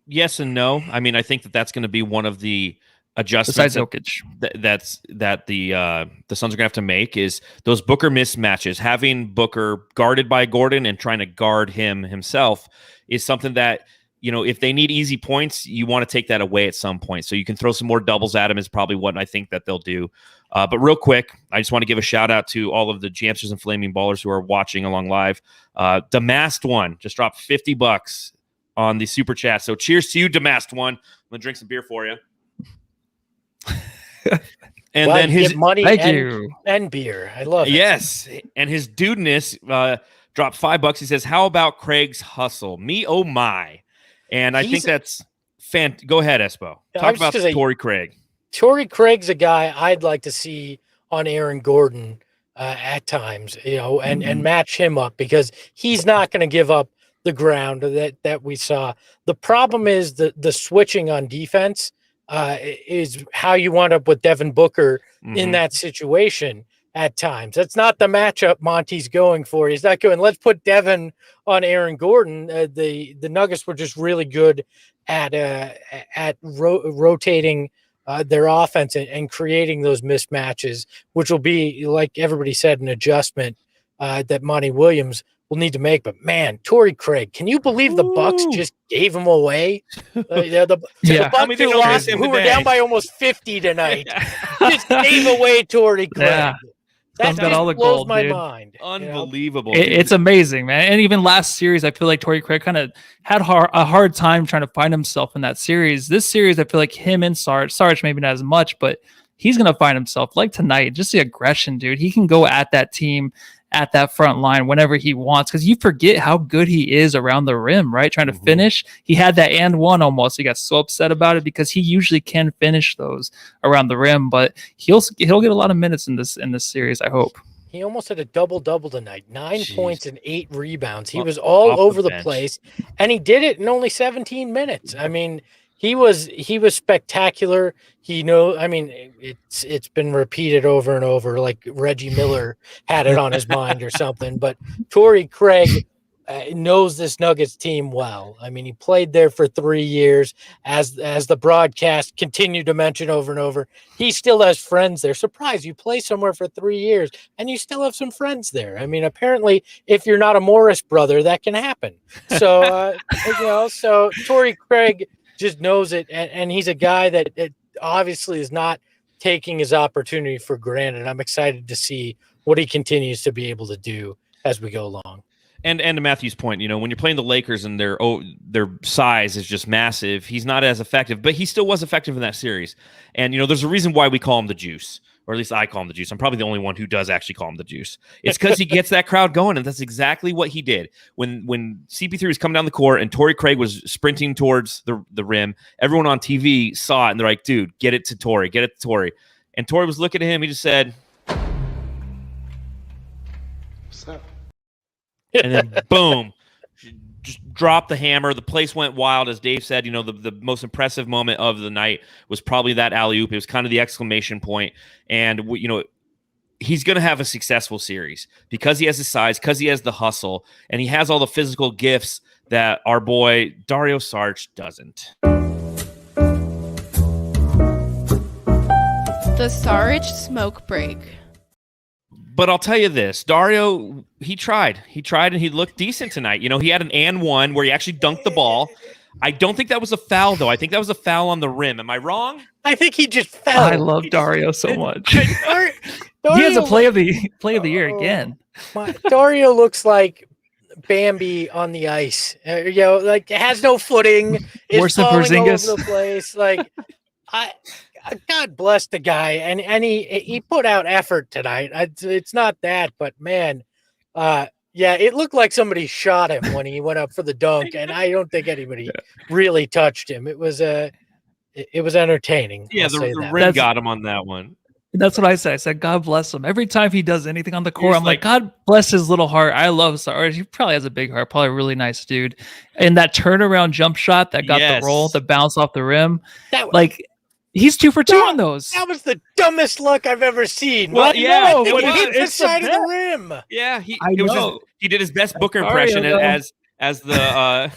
Yes and no. I mean, I think that's going to be one of the adjustments besides Jokic that the Suns are gonna have to make, is those Booker mismatches. Having Booker guarded by Gordon and trying to guard him himself is something that, if they need easy points, you want to take that away at some point. So you can throw some more doubles at him is probably what I think that they'll do. But real quick, I just want to give a shout out to all of the Jamsters and Flaming Ballers who are watching along live. The Masked One just dropped $50 on the super chat. So cheers to you, Damasked One. I'm gonna drink some beer for you. And then his money and beer. I love it. Yes. And his dudeness dropped $5. He says, how about Craig's hustle? Me, oh my. And I think that's go ahead, Espo. Talk about Torrey Craig. Torrey Craig's a guy I'd like to see on Aaron Gordon at times, and match him up, because he's not going to give up the ground that we saw. The problem is the switching on defense is how you wound up with Devin Booker in that situation at times. That's not the matchup Monty's going for. He's not going, let's put Devin on Aaron Gordon. The Nuggets were just really good at rotating their offense and creating those mismatches, which will be, like everybody said, an adjustment that Monty Williams will need to make. But man, Torrey Craig, can you believe the Bucks just gave him away? The Bucks who were down by almost 50 tonight just gave away Torrey Craig. Yeah. That just blows my mind. Unbelievable. It's amazing, man. And even last series, I feel like Torrey Craig kind of had a hard time trying to find himself in that series. This series, I feel like him and Sarge maybe not as much, but he's going to find himself, like tonight. Just the aggression, dude. He can go at that team, at that front line whenever he wants, because you forget how good he is around the rim, right? Trying to finish. He had that and one almost. He got so upset about it, because he usually can finish those around the rim, but he'll get a lot of minutes in this series, I hope. He almost had a double-double tonight, 9 points and 8 rebounds. He was all over the place, and he did it in only 17 minutes. I mean, he was spectacular. It's been repeated over and over, like Reggie Miller had it on his mind or something. But Torrey Craig knows this Nuggets team well. I mean, he played there for 3 years, as the broadcast continued to mention over and over. He still has friends there. Surprise, you play somewhere for 3 years and you still have some friends there. I mean, apparently, if you're not a Morris brother, that can happen. So, so Torrey Craig just knows it, and he's a guy that obviously is not taking his opportunity for granted. I'm excited to see what he continues to be able to do as we go along. And to Matthew's point, when you're playing the Lakers and their size is just massive, he's not as effective, but he still was effective in that series. And there's a reason why we call him the Juice, or at least I call him the Juice. I'm probably the only one who does actually call him the Juice. It's because he gets that crowd going, and that's exactly what he did. When CP3 was coming down the court and Torrey Craig was sprinting towards the rim, everyone on TV saw it, and they're like, dude, get it to Torrey. And Torrey was looking at him. He just said, what's up? and then boom, just dropped the hammer. The place went wild, as Dave said. The most impressive moment of the night was probably that alley-oop. It was kind of the exclamation point, and he's going to have a successful series because he has the size, because he has the hustle, and he has all the physical gifts that our boy Dario Saric doesn't. The Saric smoke break. But I'll tell you this, Dario, he tried, and he looked decent tonight. He had an and one where he actually dunked the ball. I don't think that was a foul, though. I think that was a foul on the rim. Am I wrong? I think he just fell. I love Dario so much. Dario, He has a play of the year again. Dario looks like Bambi on the ice. Like has no footing. Worse than falling all Porzingis. over the place. Like God bless the guy, and he put out effort tonight. It's not that, but man, it looked like somebody shot him when he went up for the dunk, and I don't think anybody really touched him. It was entertaining. Yeah, the rim got him on that one. That's what I said. I said, God bless him. Every time he does anything on the court, I'm like, like, God bless his little heart. I love Sarge. He probably has a big heart. Probably a really nice dude. And that turnaround jump shot that got the roll, the bounce off the rim, he's 2 for 2 on those. That was the dumbest luck I've ever seen. Well, yeah, he hit the side of the rim. Yeah, he did his best Booker impression as the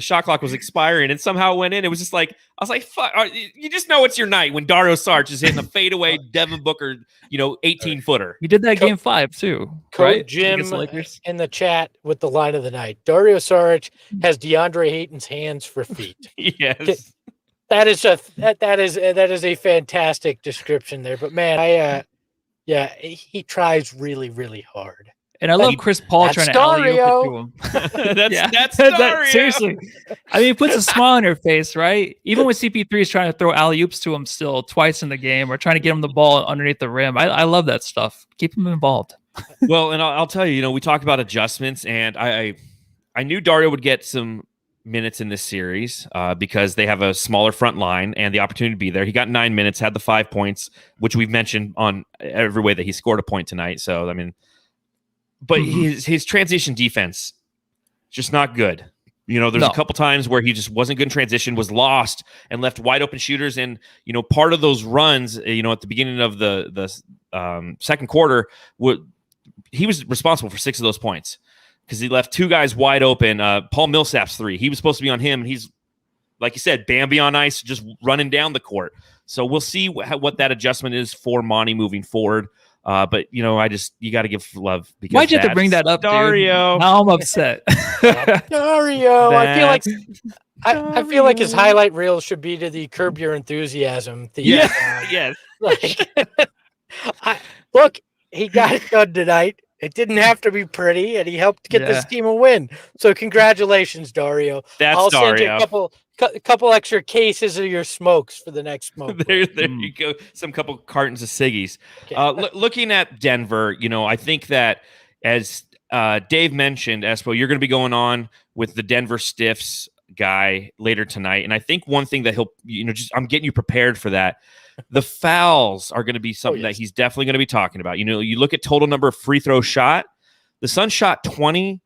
shot clock was expiring and somehow went in. It was just like, I was like, fuck, you just know it's your night when Dario Saric is hitting a fadeaway Devin Booker, 18-footer. He did that game 5 too. Coach Jim in the chat with the line of the night. Dario Saric has Deandre Ayton's hands for feet. Yes. That is a fantastic description there. But man, he tries really, really hard. And I love Chris Paul trying to alley-oop it to him. That's Dario. Seriously. I mean, he puts a smile on your face, right? Even when CP3 is trying to throw alley-oops to him still twice in the game or trying to get him the ball underneath the rim. I love that stuff. Keep him involved. Well, and I'll tell you, we talked about adjustments, and I knew Dario would get some minutes in this series because they have a smaller front line and the opportunity to be there. He got 9 minutes, had the 5 points, which we've mentioned on every way that he scored a point tonight. So, I mean, but his transition defense just not good. There's a couple times where he just wasn't good in transition, was lost and left wide open shooters. And, part of those runs, at the beginning of the second quarter, he was responsible for 6 of those points because he left 2 guys wide open. Paul Millsap's 3. He was supposed to be on him. And he's, like you said, Bambi on ice, just running down the court. So we'll see what that adjustment is for Monty moving forward. But you got to give love. Because why'd you have to bring that up, Dario? Dude? Now I'm upset. Dario, I feel like his highlight reel should be to the Curb Your Enthusiasm. Yes. Look, he got it done tonight. It didn't have to be pretty, and he helped get this team a win. So congratulations, Dario. I'll send you a couple extra cases of your smokes for the next smoke. there you go. Some couple cartons of ciggies. Okay. Looking at Denver, I think that as Dave mentioned, Espo, you're going to be going on with the Denver Stiffs guy later tonight. And I think one thing that I'm getting you prepared for that. The fouls are going to be something that he's definitely going to be talking about. You look at total number of free throws shot. The Suns shot 20.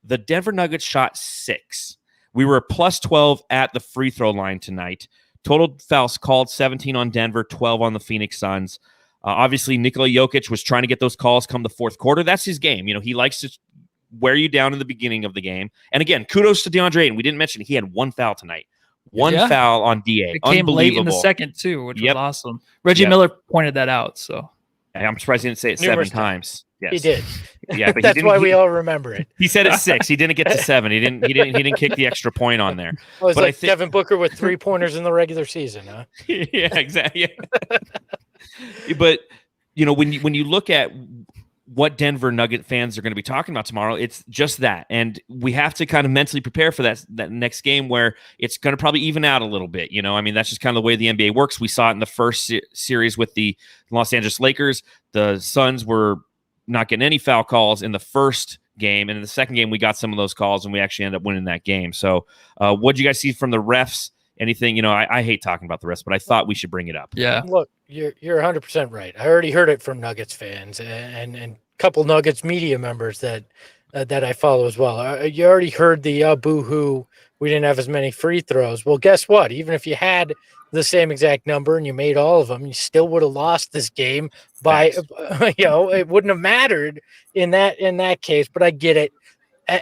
The Denver Nuggets shot 6. We were plus 12 at the free throw line tonight. Total fouls called, 17 on Denver, 12 on the Phoenix Suns. Obviously, Nikola Jokic was trying to get those calls come the fourth quarter. That's his game. He likes to wear you down in the beginning of the game. And again, kudos to Deandre Ayton. We didn't mention he had 1 foul tonight. One foul on DA. It came late in the second, too, which was awesome. Reggie Miller pointed that out. So I'm surprised he didn't say it 7 times. Yes. He did. Yeah, but that's why we all remember it. He said it 6. He didn't get to 7. He didn't kick the extra point on there. Well, it's like Devin Booker with 3-pointers in the regular season, huh? Yeah, exactly. But when you look at what Denver Nugget fans are going to be talking about tomorrow, it's just that. And we have to kind of mentally prepare for that next game where it's going to probably even out a little bit. That's just kind of the way the NBA works. We saw it in the first series with the Los Angeles Lakers. The Suns were not getting any foul calls in the first game. And in the second game, we got some of those calls and we actually ended up winning that game. So what did you guys see from the refs? Anything, I hate talking about the refs, but I thought we should bring it up. Yeah. Look, you're 100% right. I already heard it from Nuggets fans and couple Nuggets media members that I follow as well. You already heard the boo-hoo, we didn't have as many free throws. Well, guess what? Even if you had the same exact number and you made all of them, you still would have lost this game by, it wouldn't have mattered in that case. But I get it.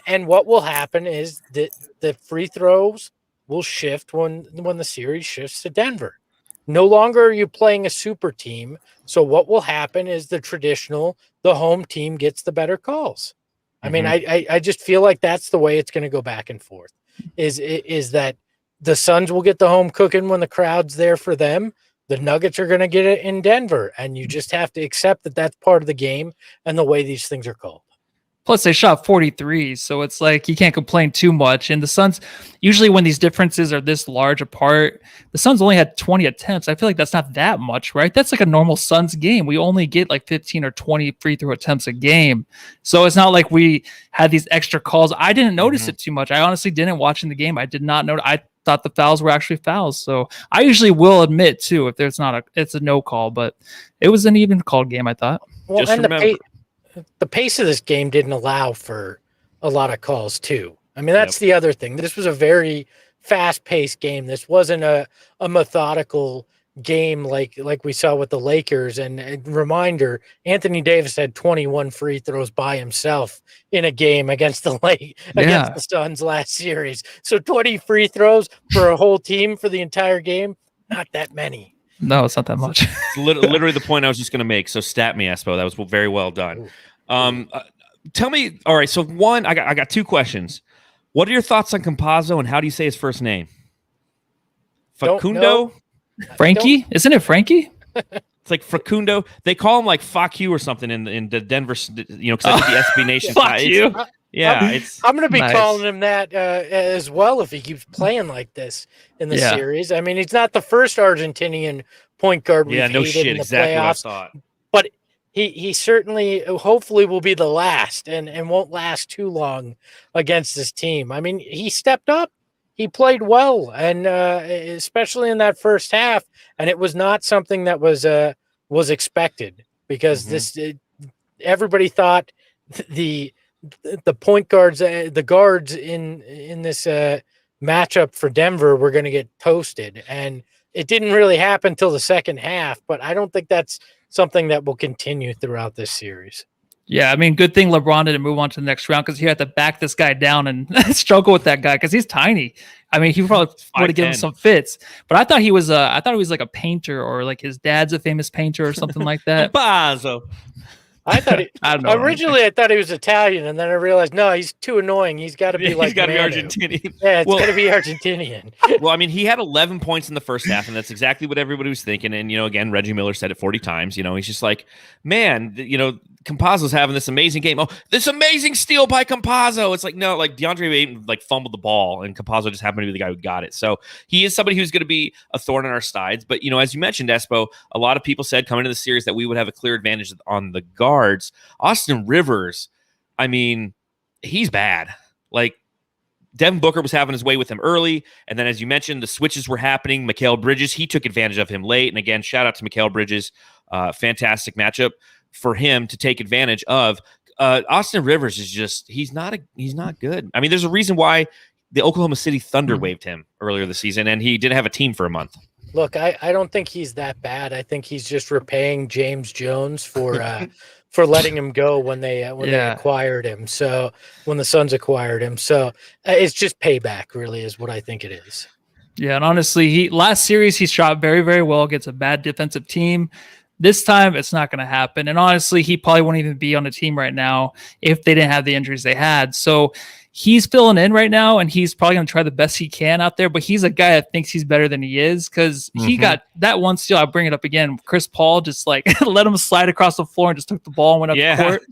And what will happen is that the free throws will shift when the series shifts to Denver. No longer are you playing a super team. So what will happen is the home team gets the better calls. I mean, I just feel like that's the way it's going to go back and forth. Is that the Suns will get the home cooking when the crowd's there for them. The Nuggets are going to get it in Denver, and you just have to accept that that's part of the game and the way these things are called. Plus, they shot 43, so it's like you can't complain too much. And the Suns, usually when these differences are this large apart, the Suns only had 20 attempts. I feel like that's not that much, right? That's like a normal Suns game. We only get like 15 or 20 free throw attempts a game. So it's not like we had these extra calls. I didn't notice it too much. I honestly didn't watching the game. I did not know. I thought the fouls were actually fouls. So I usually will admit too, if there's not it's a no call, but it was an even called game, I thought. Well, just remember, the pace of this game didn't allow for a lot of calls too. I mean, that's the other thing. This was a very fast-paced game. This wasn't a methodical game like we saw with the Lakers. And a reminder, Anthony Davis had 21 free throws by himself in a game against against the Suns last series. So 20 free throws for a whole team for the entire game, not that many. No, it's not that much. Literally the point I was just going to make. So stat me, Espo. That was very well done. Tell me. All right. So one, I got two questions. What are your thoughts on Campazzo, and how do you say his first name? Facundo? Frankie? Isn't it Frankie? It's like Facundo. They call him like "fuck you" or something in the Denver. Because I think the SB Nation. Fuck you. Yeah, I'm going to be calling him that as well if he keeps playing like this in the series. I mean, he's not the first Argentinian point guard we've hated in the playoffs, what I thought. But he certainly, hopefully, will be the last and won't last too long against this team. I mean, he stepped up. He played well, and especially in that first half, and it was not something that was expected because everybody thought the point guards, the guards in this matchup for Denver were going to get toasted, and it didn't really happen till the second half. But I don't think that's something that will continue throughout this series. Yeah, I mean, good thing LeBron didn't move on to the next round because he had to back this guy down and struggle with that guy because he's tiny. I mean, he probably would have given him some fits. But I thought he was like a painter, or like his dad's a famous painter or something like that. Campazzo. I thought originally I thought he was Italian, and then I realized no, he's too annoying. He's got to be he's got to be Argentinian. Yeah, it's got to be Argentinian. Well, I mean, he had 11 points in the first half, and that's exactly what everybody was thinking. And again, Reggie Miller said it 40 times. He's just like, man, Campazzo's having this amazing game. Oh, this amazing steal by Campazzo. It's like, no, like Deandre Ayton fumbled the ball, and Campazzo just happened to be the guy who got it. So he is somebody who's going to be a thorn in our sides. But as you mentioned, Espo, a lot of people said coming into the series that we would have a clear advantage on the guards. Austin Rivers, I mean, he's bad. Like, Devin Booker was having his way with him early, and then as you mentioned, the switches were happening. Mikal Bridges, he took advantage of him late, and again, shout out to Mikal Bridges. Fantastic matchup for him to take advantage of. Austin Rivers is just he's not good. I mean, there's a reason why the Oklahoma City Thunder waived him earlier this season, and he didn't have a team for a month. Look, I don't think he's that bad. I think he's just repaying James Jones for letting him go when they acquired him. So when the Suns acquired him, so it's just payback, really, is what I think it is. Yeah, and honestly, last series he shot very, very well against a bad defensive team. This time, it's not going to happen. And honestly, he probably wouldn't even be on the team right now if they didn't have the injuries they had. So he's filling in right now, and he's probably going to try the best he can out there. But he's a guy that thinks he's better than he is because he got that one steal. I'll bring it up again. Chris Paul just let him slide across the floor and just took the ball and went up the court.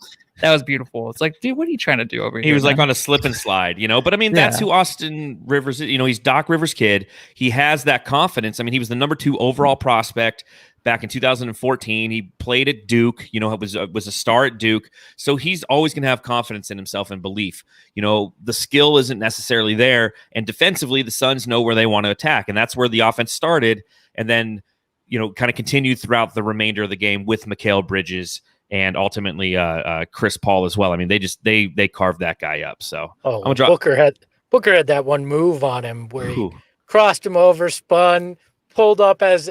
That was beautiful. It's like, dude, what are you trying to do over here? He was like on a slip and slide, But I mean, that's who Austin Rivers is. He's Doc Rivers' kid. He has that confidence. I mean, he was the number 2 overall prospect back in 2014. He played at Duke, was a star at Duke. So he's always going to have confidence in himself and belief. The skill isn't necessarily there. And defensively, the Suns know where they want to attack. And that's where the offense started. And then, kind of continued throughout the remainder of the game with Mikal Bridges and ultimately Chris Paul as well. I mean, they carved that guy up. So Oh, I'm gonna drop. Booker had that one move on him where he Whew. crossed him over, spun, pulled up as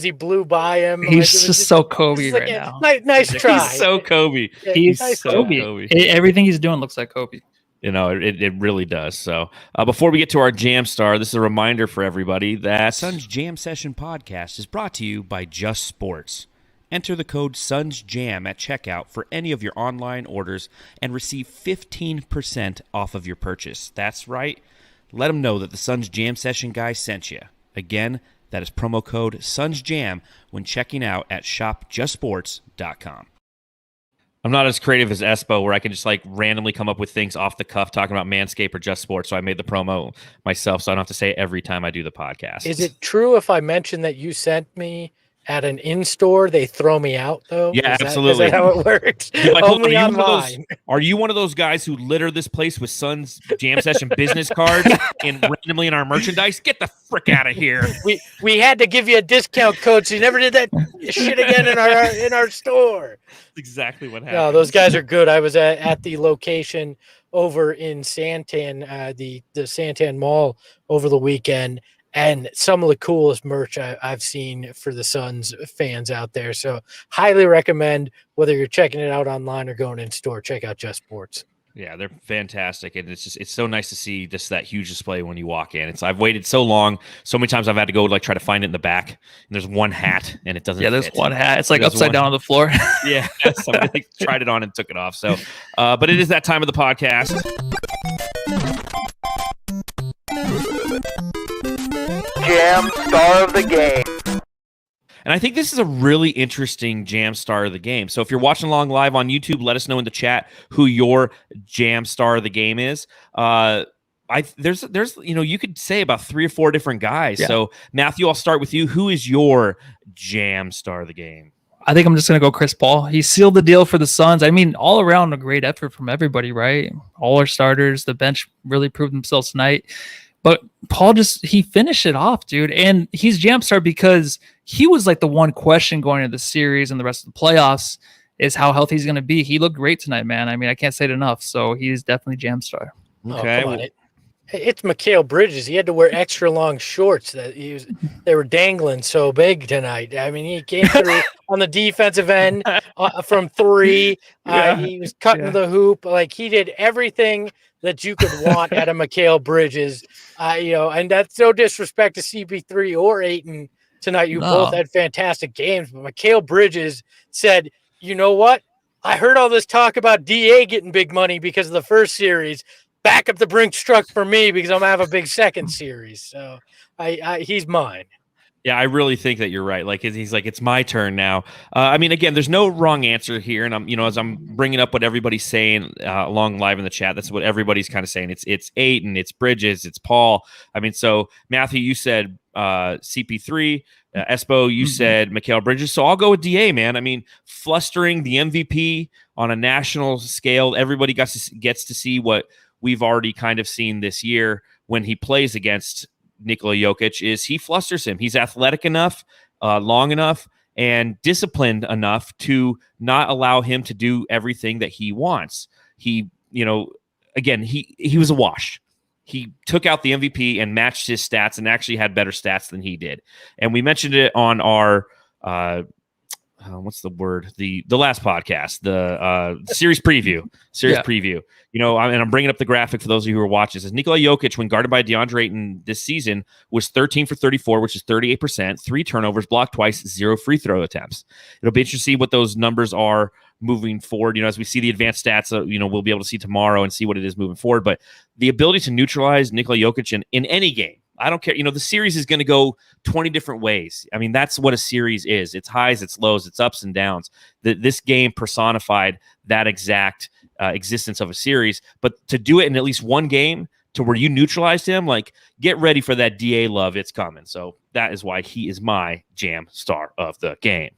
he blew by him. He's it was just so Kobe it's right like, now. Nice try. He's so Kobe. Yeah, He's nice so try. Kobe. Everything he's doing looks like Kobe. You know, it really does. So before we get to our Jam Star, this is a reminder for everybody that Suns Jam Session Podcast is brought to you by Just Sports. Enter the code SUNSJAM at checkout for any of your online orders and receive 15% off of your purchase. That's right. Let them know that the Suns Jam Session guy sent you. Again, that is promo code SUNSJAM when checking out at shopjustsports.com. I'm not as creative as Espo, where I can just like randomly come up with things off the cuff talking about Manscaped or Just Sports. So I made the promo myself, so I don't have to say it every time I do the podcast. Is it true if I mention that you sent me at an in-store, they throw me out though? Yeah, absolutely. Is that how it works? Only online. Are you one of those guys who litter this place with Suns Jam Session business cards and randomly in our merchandise? Get the frick out of here. We had to give you a discount code, so you never did that shit again in our store. That's exactly what happened. No, those guys are good. I was at the location over in Santan, the Santan Mall over the weekend, and some of the coolest merch I've seen for the Suns fans out there. So highly recommend, whether you're checking it out online or going in store, check out Just Sports. Yeah, they're fantastic, and it's so nice to see just that huge display when you walk in. I've waited so long, so many times I've had to go like try to find it in the back, and there's one hat and it doesn't. Yeah, there's fit. one hat. It's like upside down on the floor. Yeah, somebody tried it on and took it off. So, but it is that time of the podcast. Jam Star of the Game. And I think this is a really interesting Jam Star of the Game. So if you're watching along live on YouTube, let us know in the chat who your Jam Star of the Game is. There's you could say about 3 or 4 different guys. Yeah. So Matthew, I'll start with you. Who is your Jam Star of the Game? I think I'm just going to go Chris Paul. He sealed the deal for the Suns. I mean, all around a great effort from everybody, right? All our starters, the bench really proved themselves tonight. But Paul he finished it off, dude. And he's Jam Star because he was like the one question going into the series and the rest of the playoffs is how healthy he's going to be. He looked great tonight, man. I mean, I can't say it enough. So he's definitely Jam Star. Okay. Oh, come on. It's Mikal Bridges. He had to wear extra long shorts they were dangling so big tonight. I mean, he came through on the defensive end from 3. He was cutting the hoop. Like, he did everything that you could want out of Mikal Bridges. And that's no disrespect to CP3 or Ayton tonight. You both had fantastic games, but Mikal Bridges said, you know what? I heard all this talk about DA getting big money because of the first series. Back up the brink struck for me because I'm going to have a big second series. So he's mine. Yeah, I really think that you're right. Like, he's like, it's my turn now. I mean, again, there's no wrong answer here. And as I'm bringing up what everybody's saying along live in the chat, that's what everybody's kind of saying. It's Ayton, it's Bridges, it's Paul. I mean, so Matthew, you said CP3. Espo, you said Mikal Bridges. So I'll go with DA, man. I mean, flustering the MVP on a national scale. Everybody gets to see what we've already kind of seen this year when he plays against Nikola Jokic is he flusters him. He's athletic enough, long enough, and disciplined enough to not allow him to do everything that he wants. He was a wash. He took out the MVP and matched his stats and actually had better stats than he did. And we mentioned it on our what's the word? The last podcast, the series preview. Preview. And I'm bringing up the graphic for those of you who are watching. It says Nikola Jokic, when guarded by Deandre Ayton this season, was 13 for 34, which is 38%, 3 turnovers, blocked twice, 0 free throw attempts. It'll be interesting to see what those numbers are moving forward. As we see the advanced stats, we'll be able to see tomorrow and see what it is moving forward. But the ability to neutralize Nikola Jokic in any game, I don't care. The series is going to go 20 different ways. I mean, that's what a series is. It's highs, it's lows, it's ups and downs. This game personified that exact existence of a series. But to do it in at least one game to where you neutralized him, like, get ready for that DA love. It's coming. So that is why he is my Jam Star of the Game.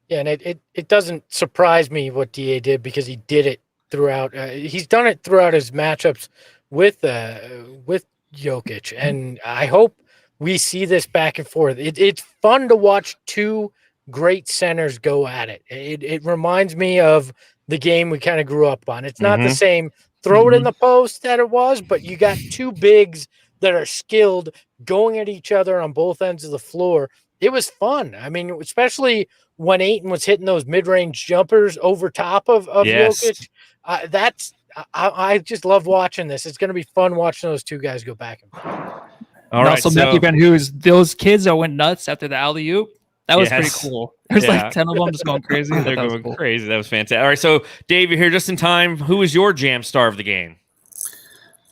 Yeah, and it doesn't surprise me what DA did because he did it throughout. He's done it throughout his matchups with Jokic, and I hope we see this back and forth. It's fun to watch 2 great centers go at it. It reminds me of the game we kind of grew up on. It's not the same throw it in the post that it was, but you got two bigs that are skilled going at each other on both ends of the floor. It was fun. I mean, especially when Ayton was hitting those mid-range jumpers over top of Jokic. I just love watching this. It's going to be fun watching those two guys go back and forth. All right, also, Matthew Van Hoo's those kids that went nuts after the alley-oop. That was pretty cool. There's like 10 of them just going crazy. They're going crazy. That was fantastic. All right, so Dave, you're here just in time. Who is your jam star of the game?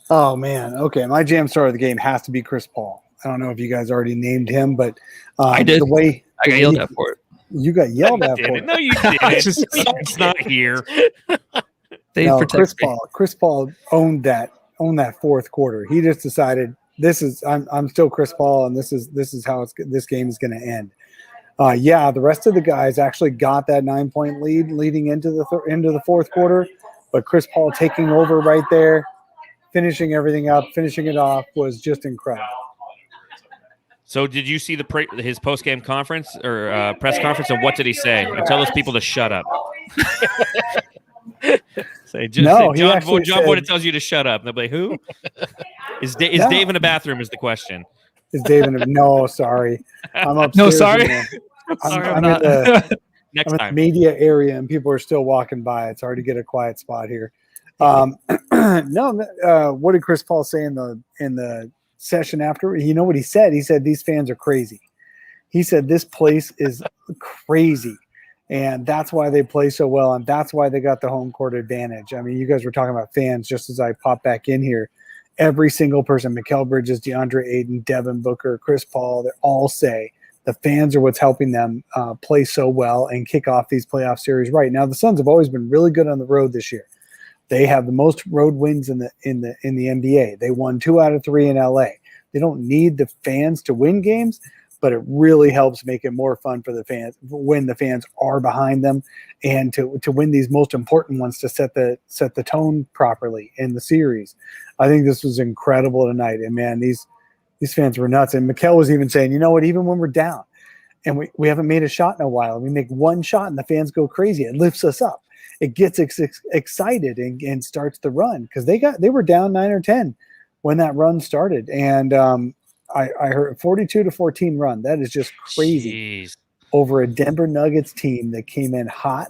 Oh, man. Okay, my jam star of the game has to be Chris Paul. I don't know if you guys already named him, but I did. I got yelled at for it. You got yelled at for it. No, you didn't. It's not here. Chris Paul owned that fourth quarter. He just decided I'm still Chris Paul, and this is how this game is going to end. The rest of the guys actually got that 9-point lead leading into the fourth quarter, but Chris Paul taking over right there, finishing everything up, finishing it off was just incredible. So did you see his post-game conference or press conference, and what did he say? And tell those people to shut up. John Boyd tells you to shut up. They'll be like, who? Is Dave in the bathroom is the question. Is Dave in no, sorry. I'm upstairs. No, sorry. I'm in the media area, and people are still walking by. It's hard to get a quiet spot here. What did Chris Paul say in the session after? You know what he said? He said these fans are crazy. He said this place is crazy, and that's why they play so well, and that's why they got the home court advantage. I mean, you guys were talking about fans just as I pop back in here. Every single person, Mikal Bridges, DeAndre Ayton, Devin Booker, Chris Paul, they all say the fans are what's helping them play so well and kick off these playoff series right. Now, the Suns have always been really good on the road this year. They have the most road wins in the NBA. They won 2 out of 3 in LA. They don't need the fans to win games, but it really helps make it more fun for the fans when the fans are behind them, and to win these most important ones to set the tone properly in the series. I think this was incredible tonight, and man, these fans were nuts. And Mikal was even saying, you know what, even when we're down and we haven't made a shot in a while, we make one shot and the fans go crazy. It lifts us up. It gets excited and starts the run, because they were down 9 or 10 when that run started, and I heard 42-14 run. That is just crazy. Jeez. Over a Denver Nuggets team that came in hot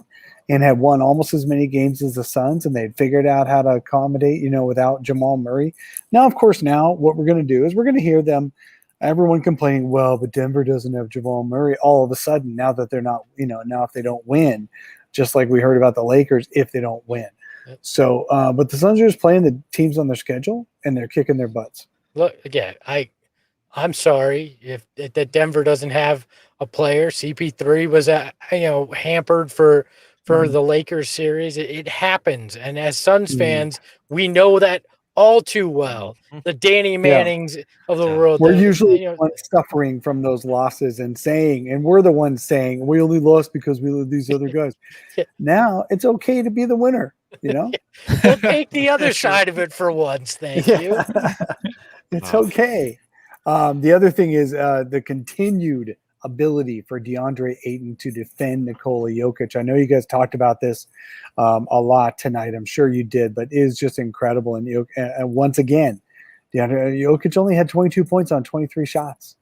and had won almost as many games as the Suns, and they'd figured out how to accommodate, without Jamal Murray. Now, of course, what we're going to do is we're going to hear everyone complaining, well, but Denver doesn't have Jamal Murray all of a sudden now that they're not, now if they don't win, just like we heard about the Lakers if they don't win. So, but the Suns are just playing the teams on their schedule, and they're kicking their butts. Look, again, I'm sorry if that Denver doesn't have a player. CP3 was hampered for the Lakers series. It happens, and as Suns fans, we know that all too well. The Danny Mannings of the world. We're usually the ones suffering from those losses and we're the ones saying we only lost because we lose these other guys. Now it's okay to be the winner. We'll take the other side of it for once. Thank you. It's okay. The other thing is the continued ability for DeAndre Ayton to defend Nikola Jokic. I know you guys talked about this a lot tonight. I'm sure you did, but it is just incredible. And once again, DeAndre Jokic only had 22 points on 23 shots.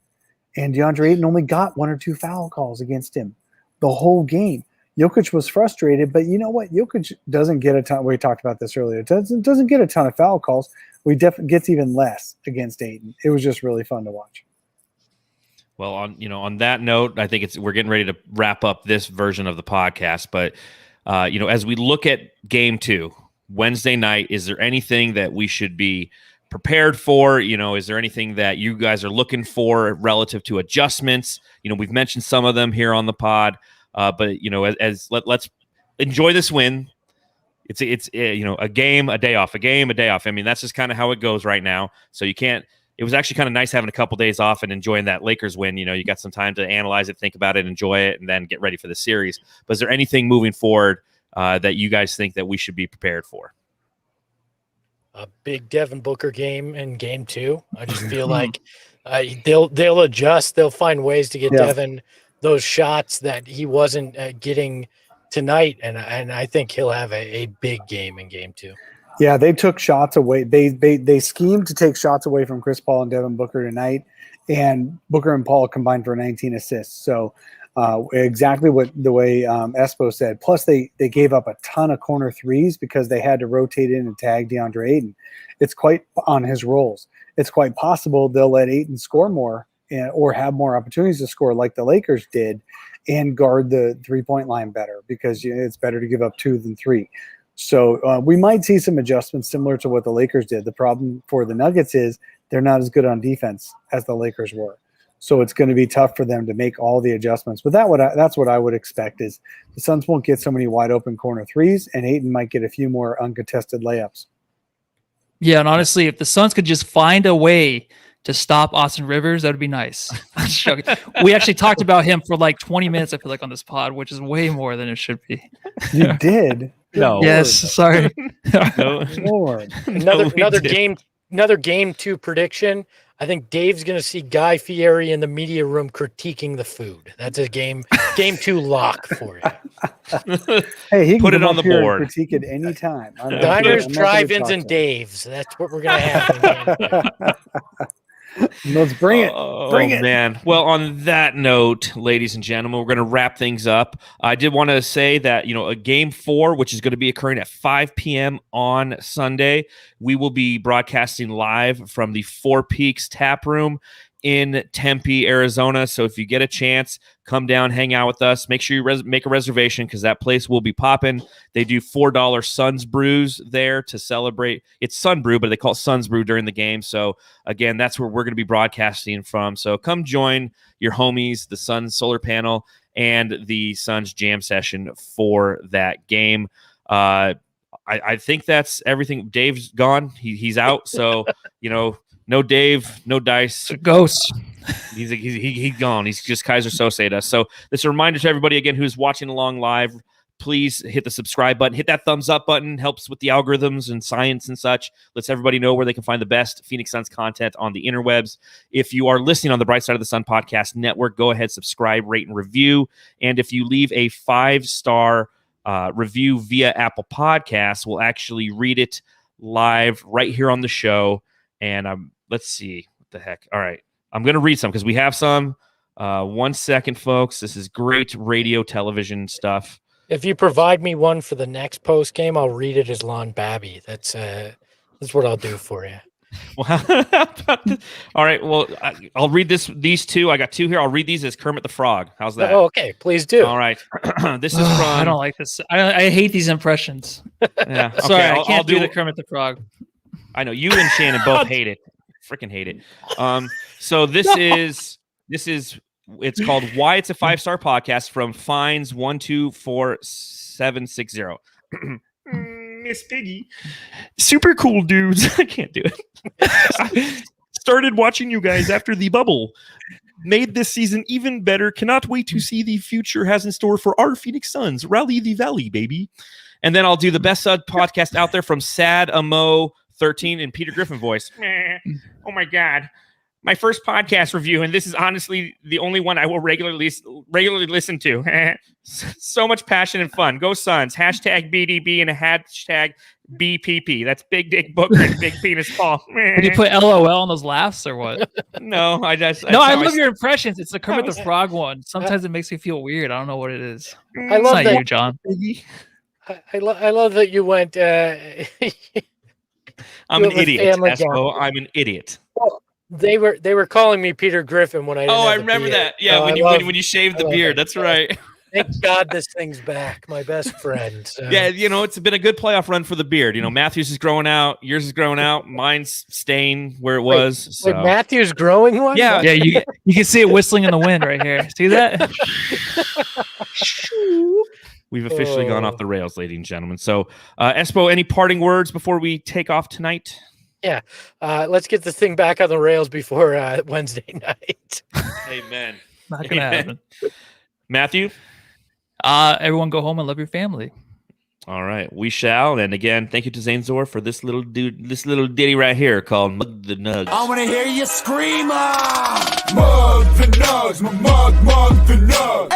And DeAndre Ayton only got 1 or 2 foul calls against him the whole game. Jokic was frustrated, but you know what? Jokic doesn't get a ton. We talked about this earlier. It doesn't get a ton of foul calls. We definitely gets even less against Ayton. It was just really fun to watch. Well, on that note, I think we're getting ready to wrap up this version of the podcast. But as we look at Game 2 Wednesday night, is there anything that we should be prepared for? Is there anything that you guys are looking for relative to adjustments? We've mentioned some of them here on the pod, but let's enjoy this win. It's a game, a day off, a game, a day off. I mean, that's just kind of how it goes right now. So you can't. It was actually kind of nice having a couple days off and enjoying that Lakers win. You got some time to analyze it, think about it, enjoy it, and then get ready for the series. But is there anything moving forward that you guys think that we should be prepared for? A big Devin Booker game in Game 2. I just feel like they'll adjust. They'll find ways to get Devin those shots that he wasn't getting tonight, and I think he'll have a big game in game 2. Yeah, they took shots away. They schemed to take shots away from Chris Paul and Devin Booker tonight, and Booker and Paul combined for 19 assists. So exactly the way Espo said. Plus, they gave up a ton of corner threes because they had to rotate in and tag DeAndre Ayton. It's quite on his roles. It's quite possible they'll let Ayton score more or have more opportunities to score like the Lakers did and guard the three-point line better because it's better to give up 2 than 3. So we might see some adjustments similar to what the Lakers did. The problem for the Nuggets is they're not as good on defense as the Lakers were. So it's going to be tough for them to make all the adjustments. But that's what I would expect is the Suns won't get so many wide open corner threes, and Ayton might get a few more uncontested layups. Yeah, and honestly, if the Suns could just find a way to stop Austin Rivers, that would be nice. We actually talked about him for like 20 minutes, I feel like, on this pod, which is way more than it should be. You did? No. Yes, sorry. No. Lord. Another game 2 prediction. I think Dave's going to see Guy Fieri in the media room critiquing the food. That's a game 2 lock for you. Hey, he can Put it come on up the here and board. critique it anytime. Diners, drive-ins, and Dave's. That's what we're going to have. In game 2. Let's bring it. Bring it. Man. Well, on that note, ladies and gentlemen, we're going to wrap things up. I did want to say that, a game 4, which is going to be occurring at 5 p.m. on Sunday, we will be broadcasting live from the Four Peaks Tap Room in Tempe, Arizona. So if you get a chance, come down, hang out with us. Make sure you make a reservation because that place will be popping. They do $4 Suns brews there to celebrate. It's Sun Brew, but they call it Suns Brew during the game. So again, that's where we're going to be broadcasting from. So come join your homies, the Suns Solar Panel, and the Suns Jam Session for that game. I think that's everything. Dave's gone. He's out. So, no Dave, no Dice. Ghost. He's gone. He's just Kaiser Sose us. So this is a reminder to everybody, again, who's watching along live. Please hit the subscribe button. Hit that thumbs up button. Helps with the algorithms and science and such. Lets everybody know where they can find the best Phoenix Suns content on the interwebs. If you are listening on the Bright Side of the Sun podcast network, go ahead, subscribe, rate, and review. And if you leave a 5-star review via Apple Podcasts, we'll actually read it live right here on the show. And let's see what the heck. All right. I'm going to read some because we have some. 1 second, folks. This is great radio, television stuff. If you provide me one for the next post game, I'll read it as Lon Babby. That's what I'll do for you. Well, all right. Well, I'll read these 2. I got 2 here. I'll read these as Kermit the Frog. How's that? Oh, okay. Please do. All right. This is from. I don't like this. I hate these impressions. Yeah. Okay, Sorry, I can't I'll do the Kermit the Frog. I know you and Shannon both hate it. Freaking hate it. So this is it's called Why It's a 5-Star Podcast from Fines 124760. Miss Piggy. Super cool dudes. I can't do it. I started watching you guys after the bubble. Made this season even better. Cannot wait to see the future has in store for our Phoenix Suns. Rally the Valley, baby. And then I'll do the best podcast out there from Sad Amo 13 in Peter Griffin voice. Oh my God. My first podcast review, and this is honestly the only one I will regularly listen to. So much passion and fun. Go Suns. Hashtag BDB and a hashtag BPP. That's Big Dick Booker and Big Penis Paul. Did you put LOL on those laughs or what? No, I love your impressions. It's the Kermit the Frog one. Sometimes it makes me feel weird. I don't know what it is. I love it's not that you, John. I love that you went. I'm an idiot. Espo. I'm an idiot. Well, they were calling me Peter Griffin when I. I remember that. Yeah, when you shaved the beard. That's right. Thank God this thing's back. My best friend. So. Yeah, it's been a good playoff run for the beard. Matthews is growing out. Yours is growing out. Mine's staying where it was. So. Wait, Matthews growing one? Yeah. Yeah, you can see it whistling in the wind right here. See that? We've officially gone off the rails, ladies and gentlemen. So, Espo, any parting words before we take off tonight? Yeah. Let's get this thing back on the rails before Wednesday night. Amen. Not going to happen. Matthew? Everyone go home and love your family. All right. We shall. And again, thank you to Zane Zor for this little ditty right here called Mug the Nugs. I want to hear you scream, Mug the Nugs. nugs, my mug, the nugs.